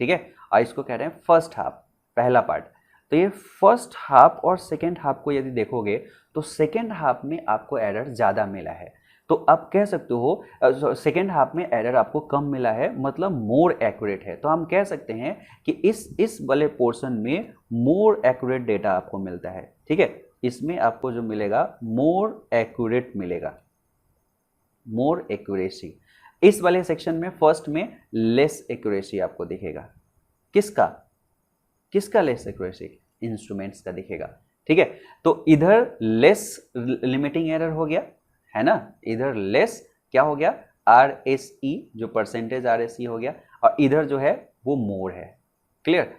ठीक है, और इसको कह रहे हैं फर्स्ट हाफ, पहला पार्ट। तो ये फर्स्ट हाफ और सेकेंड हाफ को यदि देखोगे तो सेकेंड हाफ में आपको एरर ज़्यादा मिला है, तो आप कह सकते हो सेकेंड हाफ में एरर आपको कम मिला है, मतलब मोर एक्यूरेट है। तो हम कह सकते हैं कि इस वाले पोर्शन में मोर एक्यूरेट डेटा आपको मिलता है, ठीक है। इसमें आपको जो मिलेगा मोर एक्यूरेट मिलेगा, मोर एक्यूरेसी। इस वाले सेक्शन में फर्स्ट में लेस एक्यूरेसी आपको दिखेगा। किसका लेस एक्यूरेसी? इंस्ट्रूमेंट्स का दिखेगा, ठीक है। तो इधर लेस लिमिटिंग एरर हो गया है ना, इधर लेस क्या हो गया RSE, जो परसेंटेज RSE हो गया, और इधर जो है वो मोर है। क्लियर?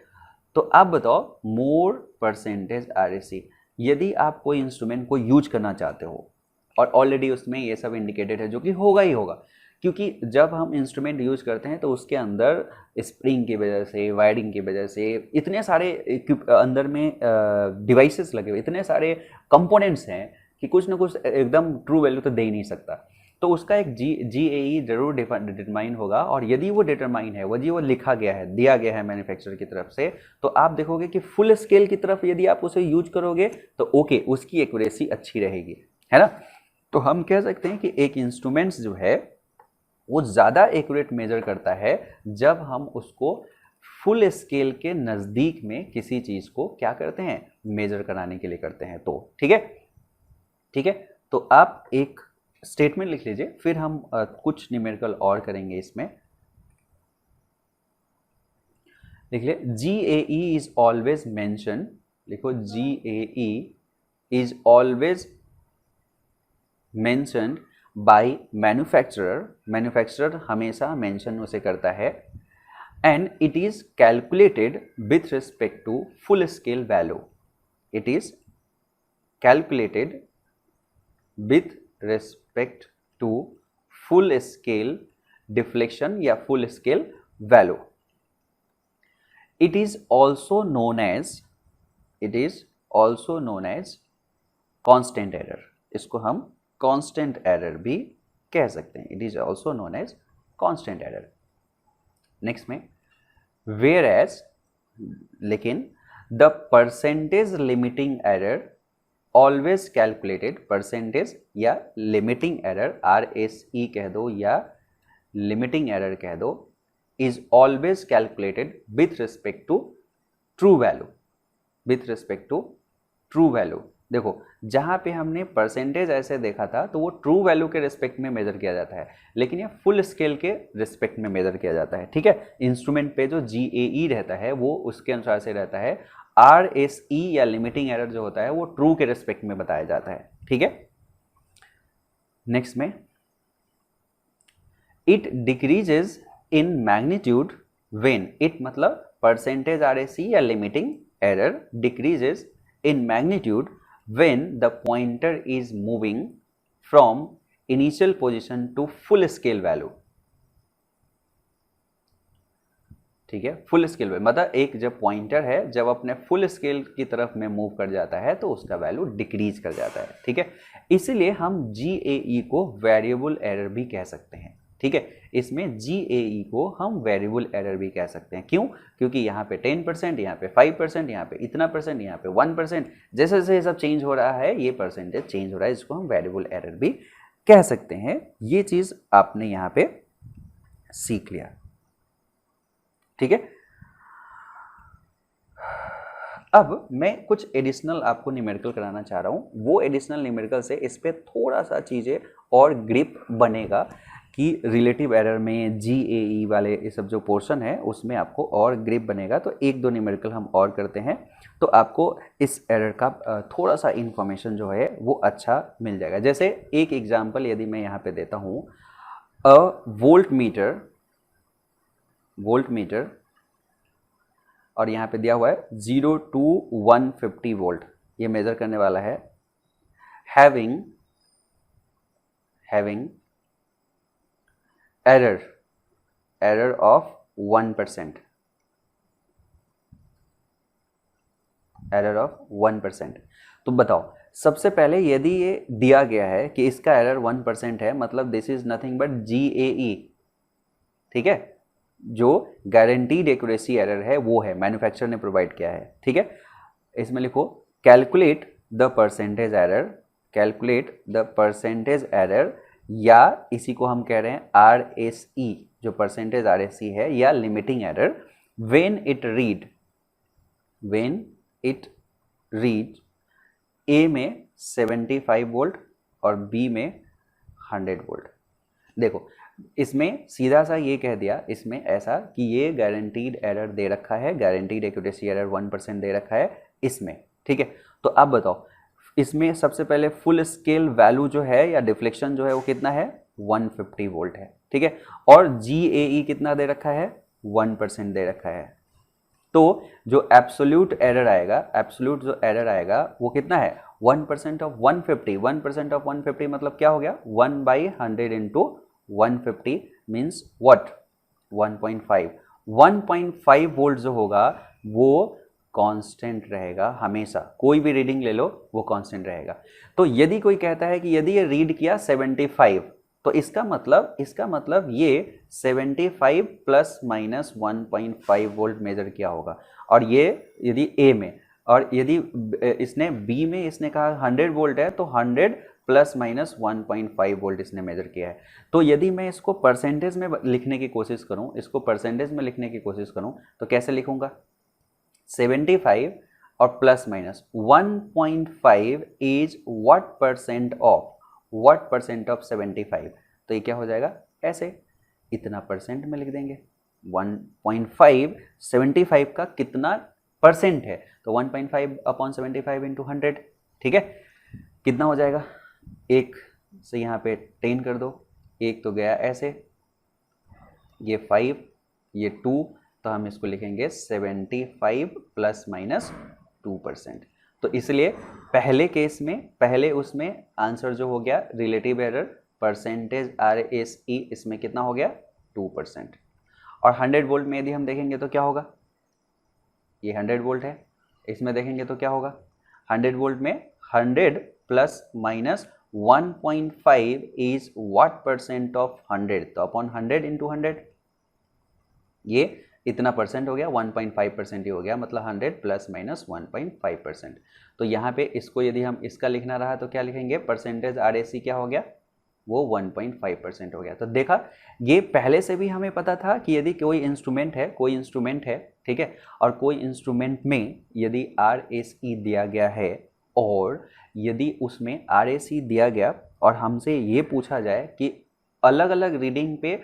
तो आप बताओ मोर परसेंटेज RSE, यदि आप कोई इंस्ट्रूमेंट को यूज करना चाहते हो और ऑलरेडी उसमें ये सब इंडिकेटेड है, जो कि होगा ही होगा, क्योंकि जब हम इंस्ट्रूमेंट यूज करते हैं तो उसके अंदर स्प्रिंग की वजह से, वायरिंग की वजह से, इतने सारे अंदर में डिवाइसेस लगे हुए, इतने सारे कंपोनेंट्स हैं कि कुछ ना कुछ एकदम ट्रू वैल्यू तो दे ही नहीं सकता। तो उसका एक GAE जरूर डिटरमाइन होगा, और यदि वो डिटरमाइन है, यदि वो लिखा गया है, दिया गया है मैन्युफैक्चरर की तरफ से, तो आप देखोगे कि फुल स्केल की तरफ यदि आप उसे यूज करोगे तो ओके, उसकी एक्यूरेसी अच्छी रहेगी, है ना। तो हम कह सकते हैं कि एक इंस्ट्रूमेंट्स जो है वो ज़्यादा एक्यूरेट मेजर करता है जब हम उसको फुल स्केल के नज़दीक में किसी चीज़ को क्या करते हैं, मेजर कराने के लिए करते हैं। तो ठीक है, ठीक है। तो आप एक स्टेटमेंट लिख लीजिए, फिर हम कुछ न्यूमेरिकल और करेंगे इसमें। लिख लिया GAE इज ऑलवेज मेंशन, लिखो GAE is always mentioned by manufacturer, manufacturer हमेशा मेंशन उसे करता है, and it is calculated with respect to full scale value, it is calculated with respect to full scale deflection या full scale value. It is also known as constant error. इसको हम constant error भी कह सकते हैं. It is also known as constant error. Next में whereas, लेकिन the percentage limiting error always calculated, percentage या limiting error RSE कह दो या limiting error कह दो, is always calculated with respect to true value, with respect to true value. देखो जहां पे हमने परसेंटेज ऐसे देखा था तो वो ट्रू वैल्यू के रिस्पेक्ट में मेजर किया जाता है, लेकिन ये फुल स्केल के रिस्पेक्ट में मेजर किया जाता है. ठीक है, इंस्ट्रूमेंट पे जो GAE रहता है वो उसके अनुसार से रहता है. RSE या लिमिटिंग एरर जो होता है वो ट्रू के रिस्पेक्ट में बताया जाता है. ठीक है, नेक्स्ट में it decreases in magnitude when, it मतलब परसेंटेज RSE या limiting error decreases in magnitude when the pointer is moving from initial position to full scale value. ठीक है, फुल स्केल वैल्यू मतलब एक जब पॉइंटर है जब अपने फुल स्केल की तरफ में मूव कर जाता है तो उसका वैल्यू डिक्रीज कर जाता है. ठीक है, इसीलिए हम GAE को वेरिएबल एरर भी कह सकते हैं. ठीक है, इसमें GAE को हम वेरिएबल एरर भी कह सकते हैं. क्यों? क्योंकि यहाँ पे 10%, यहाँ पे 5%, यहाँ पे इतना परसेंट, यहाँ पे 1%, जैसे जैसे ये सब चेंज हो रहा है ये परसेंटेज चेंज हो रहा है, इसको हम वेरिएबल एरर भी कह सकते हैं. ये चीज आपने यहाँ पे सीख लिया. ठीक है, अब मैं कुछ एडिशनल आपको न्यूमेरिकल कराना चाह रहा हूँ. वो एडिशनल न्यूमेरिकल से इस पे थोड़ा सा चीज़ें और ग्रिप बनेगा कि रिलेटिव एरर में GAE वाले ये सब जो पोर्शन है उसमें आपको और ग्रिप बनेगा. तो एक दो न्यूमेरिकल हम और करते हैं तो आपको इस एरर का थोड़ा सा इन्फॉर्मेशन जो है वो अच्छा मिल जाएगा. जैसे एक एग्जांपल यदि मैं यहाँ पे देता हूँ, अ वोल्ट मीटर और यहाँ पे दिया हुआ है 0 to 150 वोल्ट, ये मेजर करने वाला है. Having error of 1%, error of 1%. तो बताओ सबसे पहले यदि ये दिया गया है कि इसका एरर 1% है मतलब this is nothing but GAE. ठीक है, जो गारंटीड एक्यूरेसी एरर है वो है, मैन्युफैक्चरर ने प्रोवाइड किया है. ठीक है, इसमें लिखो कैलकुलेट द परसेंटेज एरर या इसी को हम कह रहे हैं RSE, जो परसेंटेज RSE है या limiting error, when it read A में 75 वोल्ट और B में 100 वोल्ट. देखो इसमें सीधा सा ये कह दिया इसमें ऐसा कि ये गारंटीड एरर दे रखा है, गारंटीड एक्यूरेसी एरर 1% दे रखा है इसमें. ठीक है, तो अब बताओ इसमें सबसे पहले फुल स्केल वैल्यू जो है या डिफ्लेक्शन जो है वो कितना है, 150 वोल्ट है. ठीक है, और GAE कितना दे रखा है, 1% दे रखा है. तो जो एब्सोल्यूट एरर आएगा वो कितना है, 1% ऑफ 150. 1% ऑफ 150 मतलब क्या हो गया, 1/100 इंटू 150 मीन्स व्हाट, 1.5. 1.5 वोल्ट जो होगा वो कांस्टेंट रहेगा हमेशा, कोई भी रीडिंग ले लो वो कांस्टेंट रहेगा. तो यदि कोई कहता है कि यदि ये रीड किया 75 तो इसका मतलब ये 75 प्लस माइनस 1.5 वोल्ट मेजर किया होगा. और ये यदि A में, और यदि इसने B में इसने कहा 100 वोल्ट है तो 100 प्लस माइनस 1.5 वोल्ट इसने मेजर किया है. तो यदि मैं इसको परसेंटेज में लिखने की कोशिश करूं, तो कैसे लिखूंगा, 75 और plus minus 1.5 is what percent of 75. तो ये क्या हो जाएगा, ऐसे इतना परसेंट में लिख देंगे. 1.5 75 का कितना परसेंट है तो 1.5 अपॉन 75 इंटू 100. ठीक है, कितना हो जाएगा, 1 से यहाँ पे 10 कर दो, एक तो गया ऐसे, ये 5, ये 2, तो हम इसको लिखेंगे 75 प्लस माइनस 2%। तो इसलिए पहले केस में, पहले उसमें आंसर जो हो गया रिलेटिव एरर परसेंटेज RSE, इसमें कितना हो गया 2%। और 100 वोल्ट में यदि हम देखेंगे तो क्या होगा, ये 100 वोल्ट है, इसमें देखेंगे तो क्या होगा 100 वोल्ट में 100 plus minus 1.5 is what percent of 100, तो अपॉन 100 इंटू 100, ये इतना परसेंट हो गया, 1.5% ही हो गया, मतलब 100 प्लस माइनस 1.5%। तो यहाँ पे इसको यदि हम इसका लिखना रहा तो क्या लिखेंगे, परसेंटेज RSE क्या हो गया, वो 1.5% हो गया। तो देखा, ये पहले से भी हमें पता था कि यदि कोई इंस्ट्रूमेंट है, ठीक है, और कोई इंस्ट्रूमेंट में यदि RSE दिया गया है और यदि उसमें RSE दिया गया और हमसे ये पूछा जाए कि अलग अलग रीडिंग पे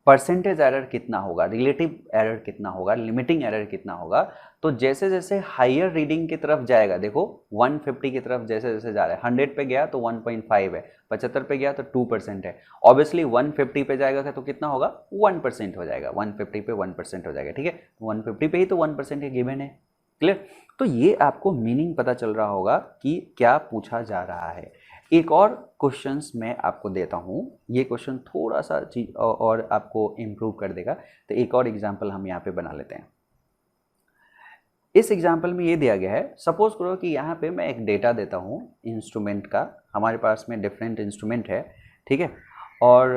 परसेंटेज एरर कितना होगा, रिलेटिव एरर कितना होगा, लिमिटिंग एरर कितना होगा, तो जैसे जैसे हायर रीडिंग की तरफ जाएगा, देखो 150 की तरफ जैसे जैसे जा रहा है, 100 पे गया तो 1.5 है, 75 पे गया तो 2% है, ऑब्वियसली 150 पे जाएगा तो कितना होगा 1% हो जाएगा, 150 पे 1% हो जाएगा, ठीक है, 150 पे ही तो 1% के गिवन है। क्लियर? तो ये आपको मीनिंग पता चल रहा होगा कि क्या पूछा जा रहा है। एक और क्वेश्चंस मैं आपको देता हूँ, ये क्वेश्चन थोड़ा सा चीज और आपको इम्प्रूव कर देगा। तो एक और एग्जांपल हम यहाँ पे बना लेते हैं। इस एग्जांपल में ये दिया गया है, सपोज करो कि यहाँ पे मैं एक डेटा देता हूँ इंस्ट्रूमेंट का, हमारे पास में डिफरेंट इंस्ट्रूमेंट है, ठीक है, और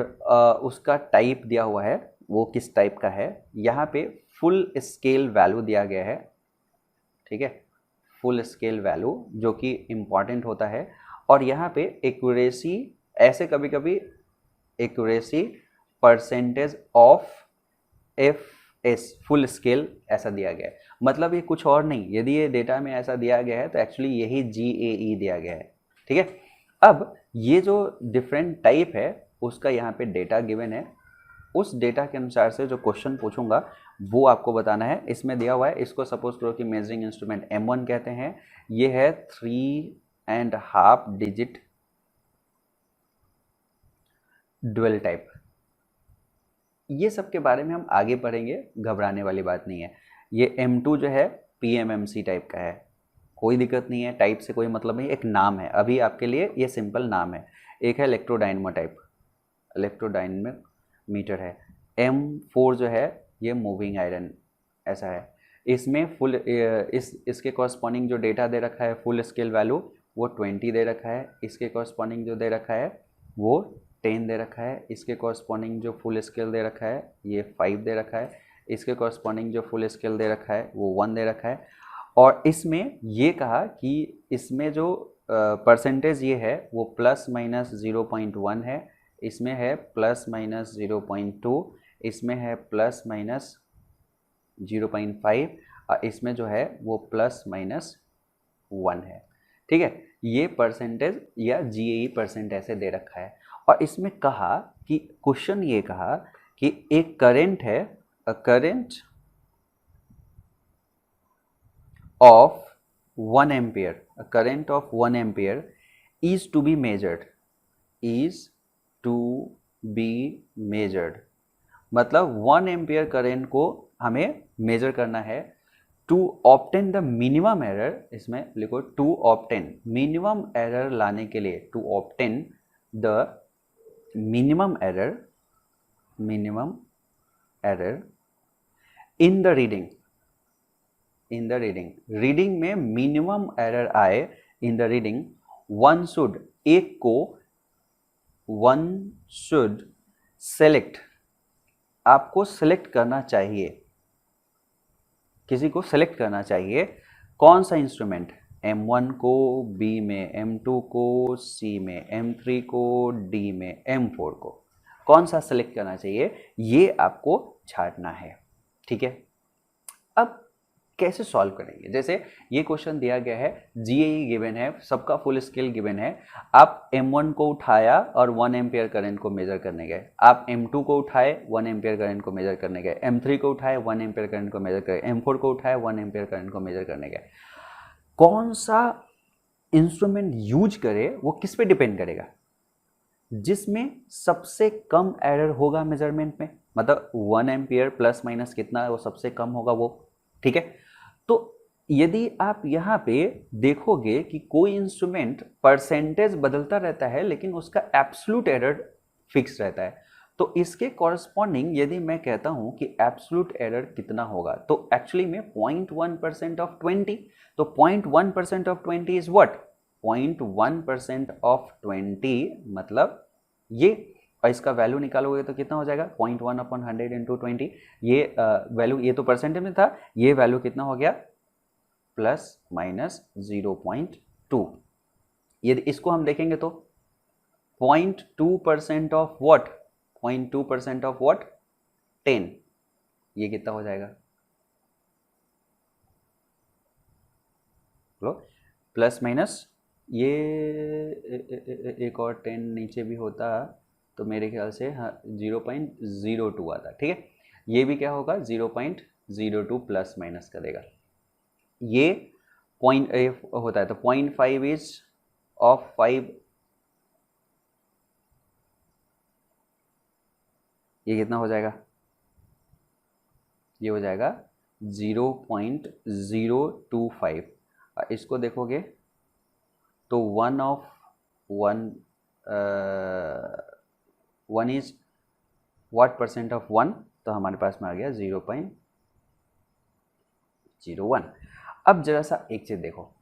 उसका टाइप दिया हुआ है, वो किस टाइप का है, यहाँ पे फुल स्केल वैल्यू दिया गया है, ठीक है, फुल स्केल वैल्यू जो कि इम्पॉर्टेंट होता है, और यहाँ पे एक्यूरेसी, ऐसे कभी कभी accuracy percentage of FS full scale ऐसा दिया गया है, मतलब ये कुछ और नहीं, यदि ये डेटा में ऐसा दिया गया है तो एक्चुअली यही GAE दिया गया है, ठीक है। अब ये जो डिफरेंट टाइप है उसका यहाँ पे डेटा गिवन है, उस डेटा के अनुसार से जो क्वेश्चन पूछूंगा वो आपको बताना है। इसमें दिया हुआ है, इसको सपोज करो कि मेजरिंग इंस्ट्रूमेंट M1 कहते हैं, ये है 3.5 डिजिट ड्यूअल टाइप। ये सब के बारे में हम आगे पढ़ेंगे, घबराने वाली बात नहीं है। ये M2 जो है PMMC टाइप का है, कोई दिक्कत नहीं है, टाइप से कोई मतलब नहीं, एक नाम है, अभी आपके लिए ये सिंपल नाम है। एक है इलेक्ट्रोडायनेमो टाइप, इलेक्ट्रोडायनेमोमीटर है। M4 जो है ये मूविंग आयरन ऐसा है। इसमें फुल इसके कॉरस्पॉन्डिंग जो डेटा दे रखा है फुल स्केल वैल्यू वो 20 दे रखा है, इसके कॉरस्पॉन्डिंग जो दे रखा है वो 10 दे रखा है, इसके कॉरस्पॉन्डिंग जो फुल स्केल दे रखा है ये 5 दे रखा है, इसके कॉरस्पॉन्डिंग जो फुल स्केल दे रखा है वो 1 दे रखा है। और इसमें ये कहा कि इसमें जो परसेंटेज ये है वो प्लस माइनस 0.1 है, इसमें है प्लस माइनस 0.2, इसमें है प्लस माइनस 0.5 और इसमें जो है वो प्लस माइनस 1 है, ठीक है। ये परसेंटेज या GAE परसेंट ऐसे दे रखा है। और इसमें कहा कि क्वेश्चन ये कहा कि एक करंट है, a current of 1 ampere, a current of 1 ampere is to be measured, is to be measured, मतलब 1 एम्पियर करंट को हमें मेजर करना है to obtain the minimum error, इसमें लिखो टू ऑब्टेन, मिनिमम एरर लाने के लिए, to obtain the minimum error in the reading, in the reading में मिनिमम एरर आए in the reading, one should select, आपको सेलेक्ट करना चाहिए, किसी को सेलेक्ट करना चाहिए, कौन सा इंस्ट्रूमेंट, M1 को B में, M2 को C में, M3 को D में, M4 को कौन सा सेलेक्ट करना चाहिए, ये आपको छांटना है, ठीक है। अब कैसे सॉल्व करेंगे, जैसे ये क्वेश्चन दिया गया है, GAE गिवन है, सबका फुल स्केल गिवन है, आप M1 को उठाया और 1 एम्पियर करंट को मेजर करने गए, आप M2 को उठाए 1 एम्पियर करंट को मेजर करने गए, M3 को उठाए 1 एम्पियर करंट को मेजर करे, M4 को उठाए 1 एम्पियर करंट को मेजर करने गए, कौन सा इंस्ट्रूमेंट यूज करे वो किस पे डिपेंड करेगा, जिसमें सबसे कम एरर होगा मेजरमेंट में, मतलब 1 एम्पियर प्लस माइनस कितना है वो सबसे कम होगा वो, ठीक है। तो यदि आप यहाँ पे देखोगे कि कोई इंस्ट्रूमेंट परसेंटेज बदलता रहता है लेकिन उसका एब्सोल्यूट एरर फिक्स रहता है, तो इसके कॉरस्पॉन्डिंग यदि मैं कहता हूँ कि एब्सोल्यूट एरर कितना होगा, तो एक्चुअली में 0.1% ऑफ 20, तो 0.1% ऑफ 20 इज व्हाट, 0.1% ऑफ 20 मतलब ये, और इसका वैल्यू निकालोगे तो कितना हो जाएगा 0.1 अपॉन 100 इंटू 20, ये वैल्यू, ये तो परसेंटेज में था, ये वैल्यू कितना हो गया प्लस माइनस 0.2। यदि इसको हम देखेंगे तो 0.2% ऑफ व्हाट, 0.2% ऑफ व्हाट 10, ये कितना हो जाएगा, लो प्लस माइनस ये एक और 10 नीचे भी होता तो मेरे ख्याल से हाँ 0.02 आता, ठीक है। ये भी क्या होगा 0.02 प्लस माइनस करेगा, ये पॉइंट होता है तो 0.5 इज ऑफ 5, ये कितना हो जाएगा, ये हो जाएगा 0.025। इसको देखोगे तो 1 of 1 1 is what percent of 1, तो हमारे पास में आ गया 0.01। अब जरा सा एक चीज़ देखो,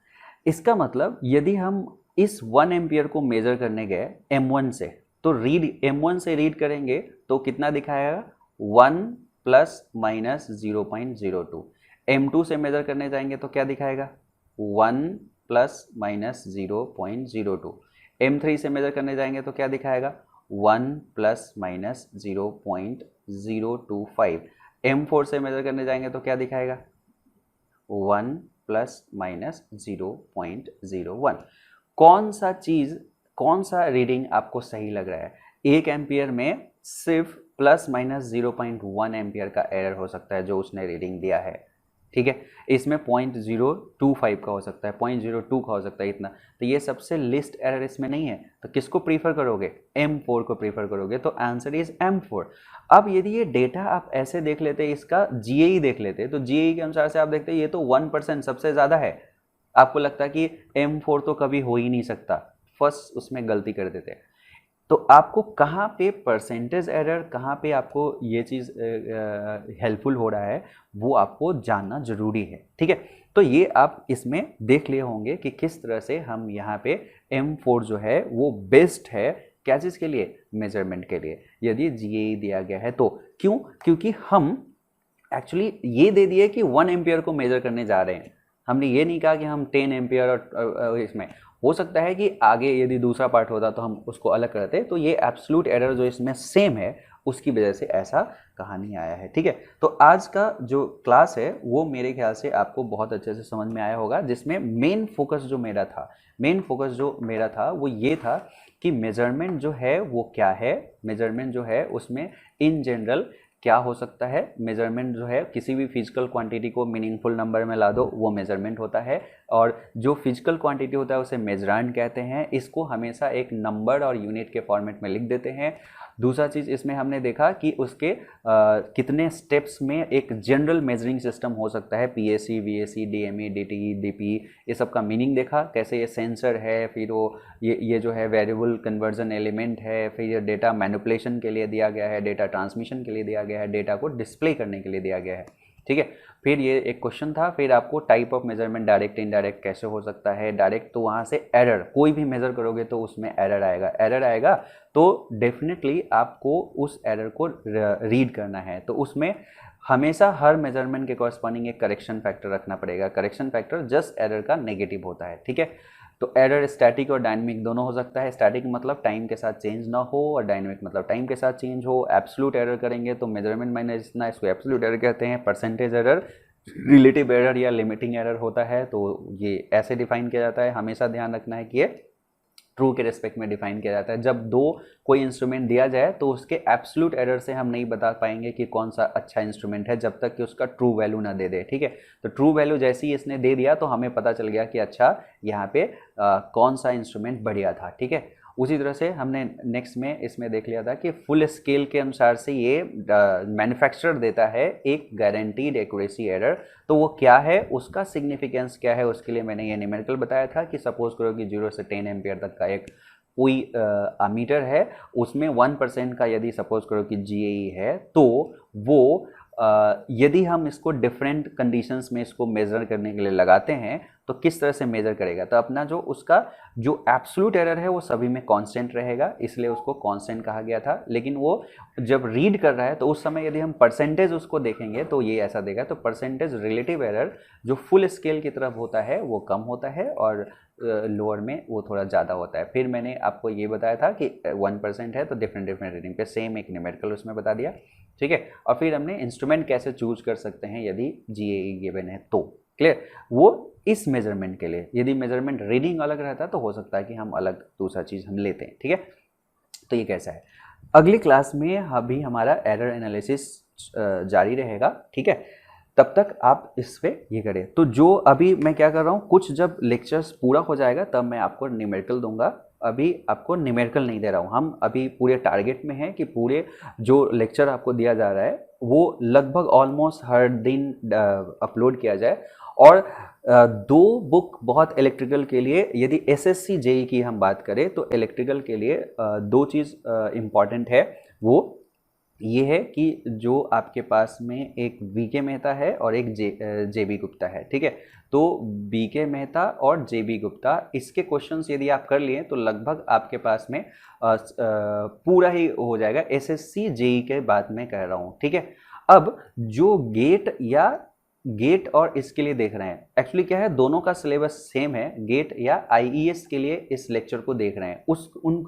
इसका मतलब यदि हम इस 1 एम्पियर को मेजर करने गए M1 से, तो M1 से रीड करेंगे तो कितना दिखाएगा 1 प्लस माइनस 0.02। M2 से मेजर करने जाएंगे तो क्या दिखाएगा 1 प्लस माइनस 0.02। M3 से मेजर करने जाएंगे तो क्या दिखाएगा 1 प्लस माइनस 0.025। M4 से मेजर करने जाएंगे तो क्या दिखाएगा 1 प्लस माइनस 0.01। कौन सा चीज़, कौन सा रीडिंग आपको सही लग रहा है? 1 एम्पियर में सिर्फ प्लस माइनस 0.1 एम्पियर का एरर हो सकता है जो उसने रीडिंग दिया है, ठीक है। इसमें 0.025 का हो सकता है, 0.02 का हो सकता है, इतना। तो ये सबसे लिस्ट एरर इसमें नहीं है, तो किसको प्रीफर करोगे M4 को प्रीफर करोगे, तो आंसर इज M4। अब यदि ये डेटा आप ऐसे देख लेते, इसका GAE देख लेते, तो GAE के अनुसार से आप देखते ये तो 1% सबसे ज़्यादा है, आपको लगता है कि M4 तो कभी हो ही नहीं सकता, फर्स्ट उसमें गलती कर देते। तो आपको कहाँ पे परसेंटेज एरर, कहाँ पे आपको ये चीज़ हेल्पफुल हो रहा है वो आपको जानना ज़रूरी है, ठीक है। तो ये आप इसमें देख लिए होंगे कि किस तरह से हम यहाँ पे M4 जो है वो बेस्ट है क्या चीज़ के लिए, मेजरमेंट के लिए, यदि GAE दिया गया है तो। क्यों? क्योंकि हम एक्चुअली ये दे दिए कि 1 एम्पियर को मेजर करने जा रहे हैं, हमने ये नहीं कहा कि हम 10 एम्पियर और इसमें हो सकता है कि आगे यदि दूसरा पार्ट होता तो हम उसको अलग करते। तो ये एब्सोल्यूट एरर जो इसमें सेम है उसकी वजह से ऐसा कहानी आया है, ठीक है। तो आज का जो क्लास है वो मेरे ख्याल से आपको बहुत अच्छे से समझ में आया होगा, जिसमें मेन फोकस जो मेरा था वो ये था कि मेजरमेंट जो है वो क्या है, मेजरमेंट जो है उसमें इन जनरल क्या हो सकता है। मेजरमेंट जो है किसी भी फिजिकल क्वांटिटी को मीनिंगफुल नंबर में ला दो वो मेजरमेंट होता है, और जो फिजिकल क्वांटिटी होता है उसे मेजरांड कहते हैं। इसको हमेशा एक नंबर और यूनिट के फॉर्मेट में लिख देते हैं। दूसरा चीज़ इसमें हमने देखा कि उसके कितने स्टेप्स में एक जनरल मेजरिंग सिस्टम हो सकता है, PAC, VAC, DME, DTE, DPE, ये सब का मीनिंग देखा, कैसे ये सेंसर है, फिर वो ये जो है वेरिएबल कन्वर्जन एलिमेंट है, फिर ये डेटा मैनिपुलेशन के लिए दिया गया है, डेटा ट्रांसमिशन के लिए दिया गया है, डेटा को डिस्प्ले करने के लिए दिया गया है, ठीक है। फिर ये एक क्वेश्चन था, फिर आपको type of measurement direct indirect कैसे हो सकता है। डायरेक्ट तो वहाँ से एरर, कोई भी मेजर करोगे तो उसमें एरर आएगा, तो डेफिनेटली आपको उस एरर को रीड करना है। तो उसमें हमेशा हर मेजरमेंट के कॉरस्पॉन्डिंग एक करेक्शन फैक्टर रखना पड़ेगा। करेक्शन फैक्टर जस्ट एरर का नेगेटिव होता है, ठीक है। तो एरर स्टैटिक और डायनेमिक दोनों हो सकता है। स्टैटिक मतलब टाइम के साथ चेंज ना हो, और डायनेमिक मतलब टाइम के साथ चेंज हो। एब्सोल्यूट एरर करेंगे तो मेजरमेंट माइनस इतना, इसको एब्सोल्यूट एरर कहते हैं। परसेंटेज एरर रिलेटिव एरर या लिमिटिंग एरर होता है, तो ये ऐसे डिफाइन किया जाता है। हमेशा ध्यान रखना है कि ये ट्रू के रेस्पेक्ट में डिफाइन किया जाता है। जब कोई इंस्ट्रूमेंट दिया जाए तो उसके एब्सोल्यूट एरर से हम नहीं बता पाएंगे कि कौन सा अच्छा इंस्ट्रूमेंट है जब तक कि उसका ट्रू वैल्यू ना दे दे, ठीक है। तो ट्रू वैल्यू जैसे ही इसने दे दिया तो हमें पता चल गया कि अच्छा यहाँ पे कौन सा इंस्ट्रूमेंट बढ़िया था, ठीक है। उसी तरह से हमने नेक्स्ट में इसमें देख लिया था कि फुल स्केल के अनुसार से ये मैन्युफैक्चरर देता है एक गारंटीड एक्यूरेसी एरर। तो वो क्या है, उसका सिग्निफिकेंस क्या है, उसके लिए मैंने ये न्यूमेरिकल बताया था कि सपोज करो कि 0 से 10 एम्पियर तक का एक कोई मीटर है, उसमें 1% का यदि सपोज करो कि GAE है, तो वो यदि हम इसको डिफरेंट कंडीशंस में इसको मेज़र करने के लिए लगाते हैं तो किस तरह से मेज़र करेगा। तो अपना जो उसका जो एब्सोल्यूट एरर है वो सभी में कांस्टेंट रहेगा, इसलिए उसको कांस्टेंट कहा गया था। लेकिन वो जब रीड कर रहा है तो उस समय यदि हम परसेंटेज उसको देखेंगे तो ये ऐसा देगा। तो परसेंटेज रिलेटिव एरर जो फुल स्केल की तरफ होता है वो कम होता है और लोअर में वो थोड़ा ज़्यादा होता है। फिर मैंने आपको ये बताया था कि 1% है तो डिफरेंट रीडिंग पे सेम एक न्यूमेरिकल उसमें बता दिया, ठीक है। और फिर हमने इंस्ट्रूमेंट कैसे चूज कर सकते हैं यदि GAE गिवन है तो, क्लियर। वो इस मेजरमेंट के लिए यदि मेजरमेंट रीडिंग अलग रहता तो हो सकता है कि हम अलग दूसरा चीज़ हम लेते हैं, ठीक है। तो ये कैसा है, अगली क्लास में अभी हमारा एरर एनालिसिस जारी रहेगा, ठीक है। तब तक आप इस पे ये करें। तो जो अभी मैं क्या कर रहा हूँ, कुछ जब लेक्चर्स पूरा हो जाएगा तब मैं आपको न्यूमेरिकल दूंगा, अभी आपको न्यूमेरिकल नहीं दे रहा हूँ। हम अभी पूरे टारगेट में हैं कि पूरे जो लेक्चर आपको दिया जा रहा है वो लगभग ऑलमोस्ट हर दिन अपलोड किया जाए। और दो बुक बहुत इलेक्ट्रिकल के लिए, यदि SSC JEE की हम बात करें तो इलेक्ट्रिकल के लिए दो चीज़ इम्पॉर्टेंट है। वो ये है कि जो आपके पास में एक VK मेहता है और एक JB गुप्ता है, ठीक है। तो BK मेहता और JB गुप्ता इसके क्वेश्चंस यदि आप कर लिए तो लगभग आपके पास में पूरा ही हो जाएगा। SSC JEE के बाद में कह रहा हूँ, ठीक है। अब जो गेट और इसके लिए देख रहे हैं, एक्चुअली क्या है, दोनों का सिलेबस सेम है। गेट या IES के लिए इस लेक्चर को देख रहे हैं,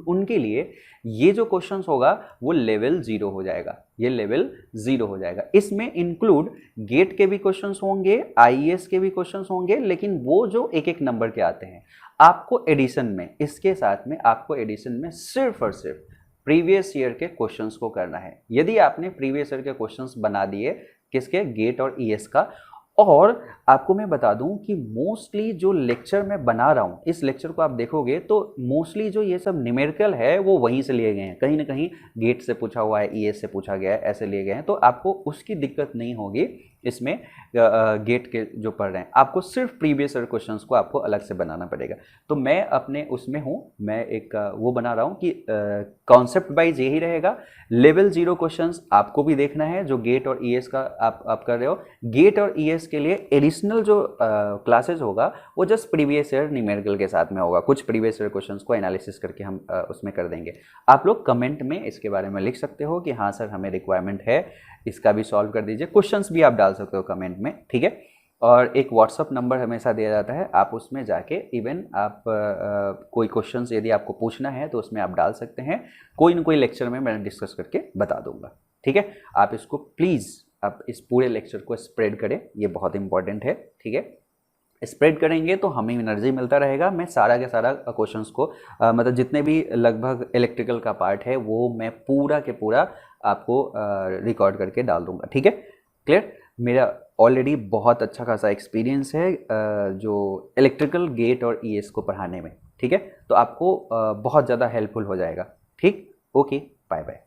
उनके लिए ये जो क्वेश्चंस होगा वो लेवल 0 हो जाएगा, ये लेवल 0 हो जाएगा। इसमें इंक्लूड गेट के भी क्वेश्चंस होंगे, IES के भी क्वेश्चंस होंगे, लेकिन वो जो एक एक नंबर के आते हैं। आपको एडिशन में, इसके साथ में आपको एडिशन में सिर्फ और सिर्फ प्रीवियस ईयर के क्वेश्चंस को करना है। यदि आपने प्रीवियस ईयर के क्वेश्चंस बना दिए, किसके, गेट और ES का। और आपको मैं बता दूं कि मोस्टली जो लेक्चर मैं बना रहा हूं, इस लेक्चर को आप देखोगे तो मोस्टली जो ये सब न्यूमेरिकल है वो वहीं से लिए गए हैं, कहीं ना कहीं गेट से पूछा हुआ है, ES से पूछा गया है, ऐसे लिए गए हैं। तो आपको उसकी दिक्कत नहीं होगी इसमें। गेट के जो पढ़ रहे हैं, आपको सिर्फ प्रीवियस ईयर क्वेश्चंस को आपको अलग से बनाना पड़ेगा। तो मैं अपने उसमें हूँ, मैं एक वो बना रहा हूँ कि कॉन्सेप्ट वाइज यही रहेगा। लेवल 0 क्वेश्चंस आपको भी देखना है, जो गेट और ES का आप कर रहे हो। गेट और ES के लिए एडिशनल जो क्लासेज होगा वो जस्ट प्रीवियस ईयर न्यूमेरिकल के साथ में होगा। कुछ प्रीवियस ईयर क्वेश्चंस को एनालिसिस करके हम उसमें कर देंगे। आप लोग कमेंट में इसके बारे में लिख सकते हो कि हाँ सर हमें रिक्वायरमेंट है, इसका भी सॉल्व कर दीजिए। क्वेश्चंस भी आप डाल सकते हो कमेंट में, ठीक है। और एक व्हाट्सअप नंबर हमेशा दिया जाता है, आप उसमें जाके इवन आप कोई क्वेश्चंस यदि आपको पूछना है तो उसमें आप डाल सकते हैं। कोई ना कोई लेक्चर में मैं डिस्कस करके बता दूंगा, ठीक है। आप इसको प्लीज़ आप इस पूरे लेक्चर को स्प्रेड करें, ये बहुत इंपॉर्टेंट है, ठीक है। स्प्रेड करेंगे तो हमें एनर्जी मिलता रहेगा। मैं सारा के सारा क्वेश्चंस को मतलब जितने भी लगभग इलेक्ट्रिकल का पार्ट है वो मैं पूरा के पूरा आपको रिकॉर्ड करके डाल दूंगा, ठीक है, क्लियर। मेरा ऑलरेडी बहुत अच्छा खासा एक्सपीरियंस है जो इलेक्ट्रिकल गेट और ES को पढ़ाने में, ठीक है। तो आपको बहुत ज़्यादा हेल्पफुल हो जाएगा, ठीक। Okay, bye bye.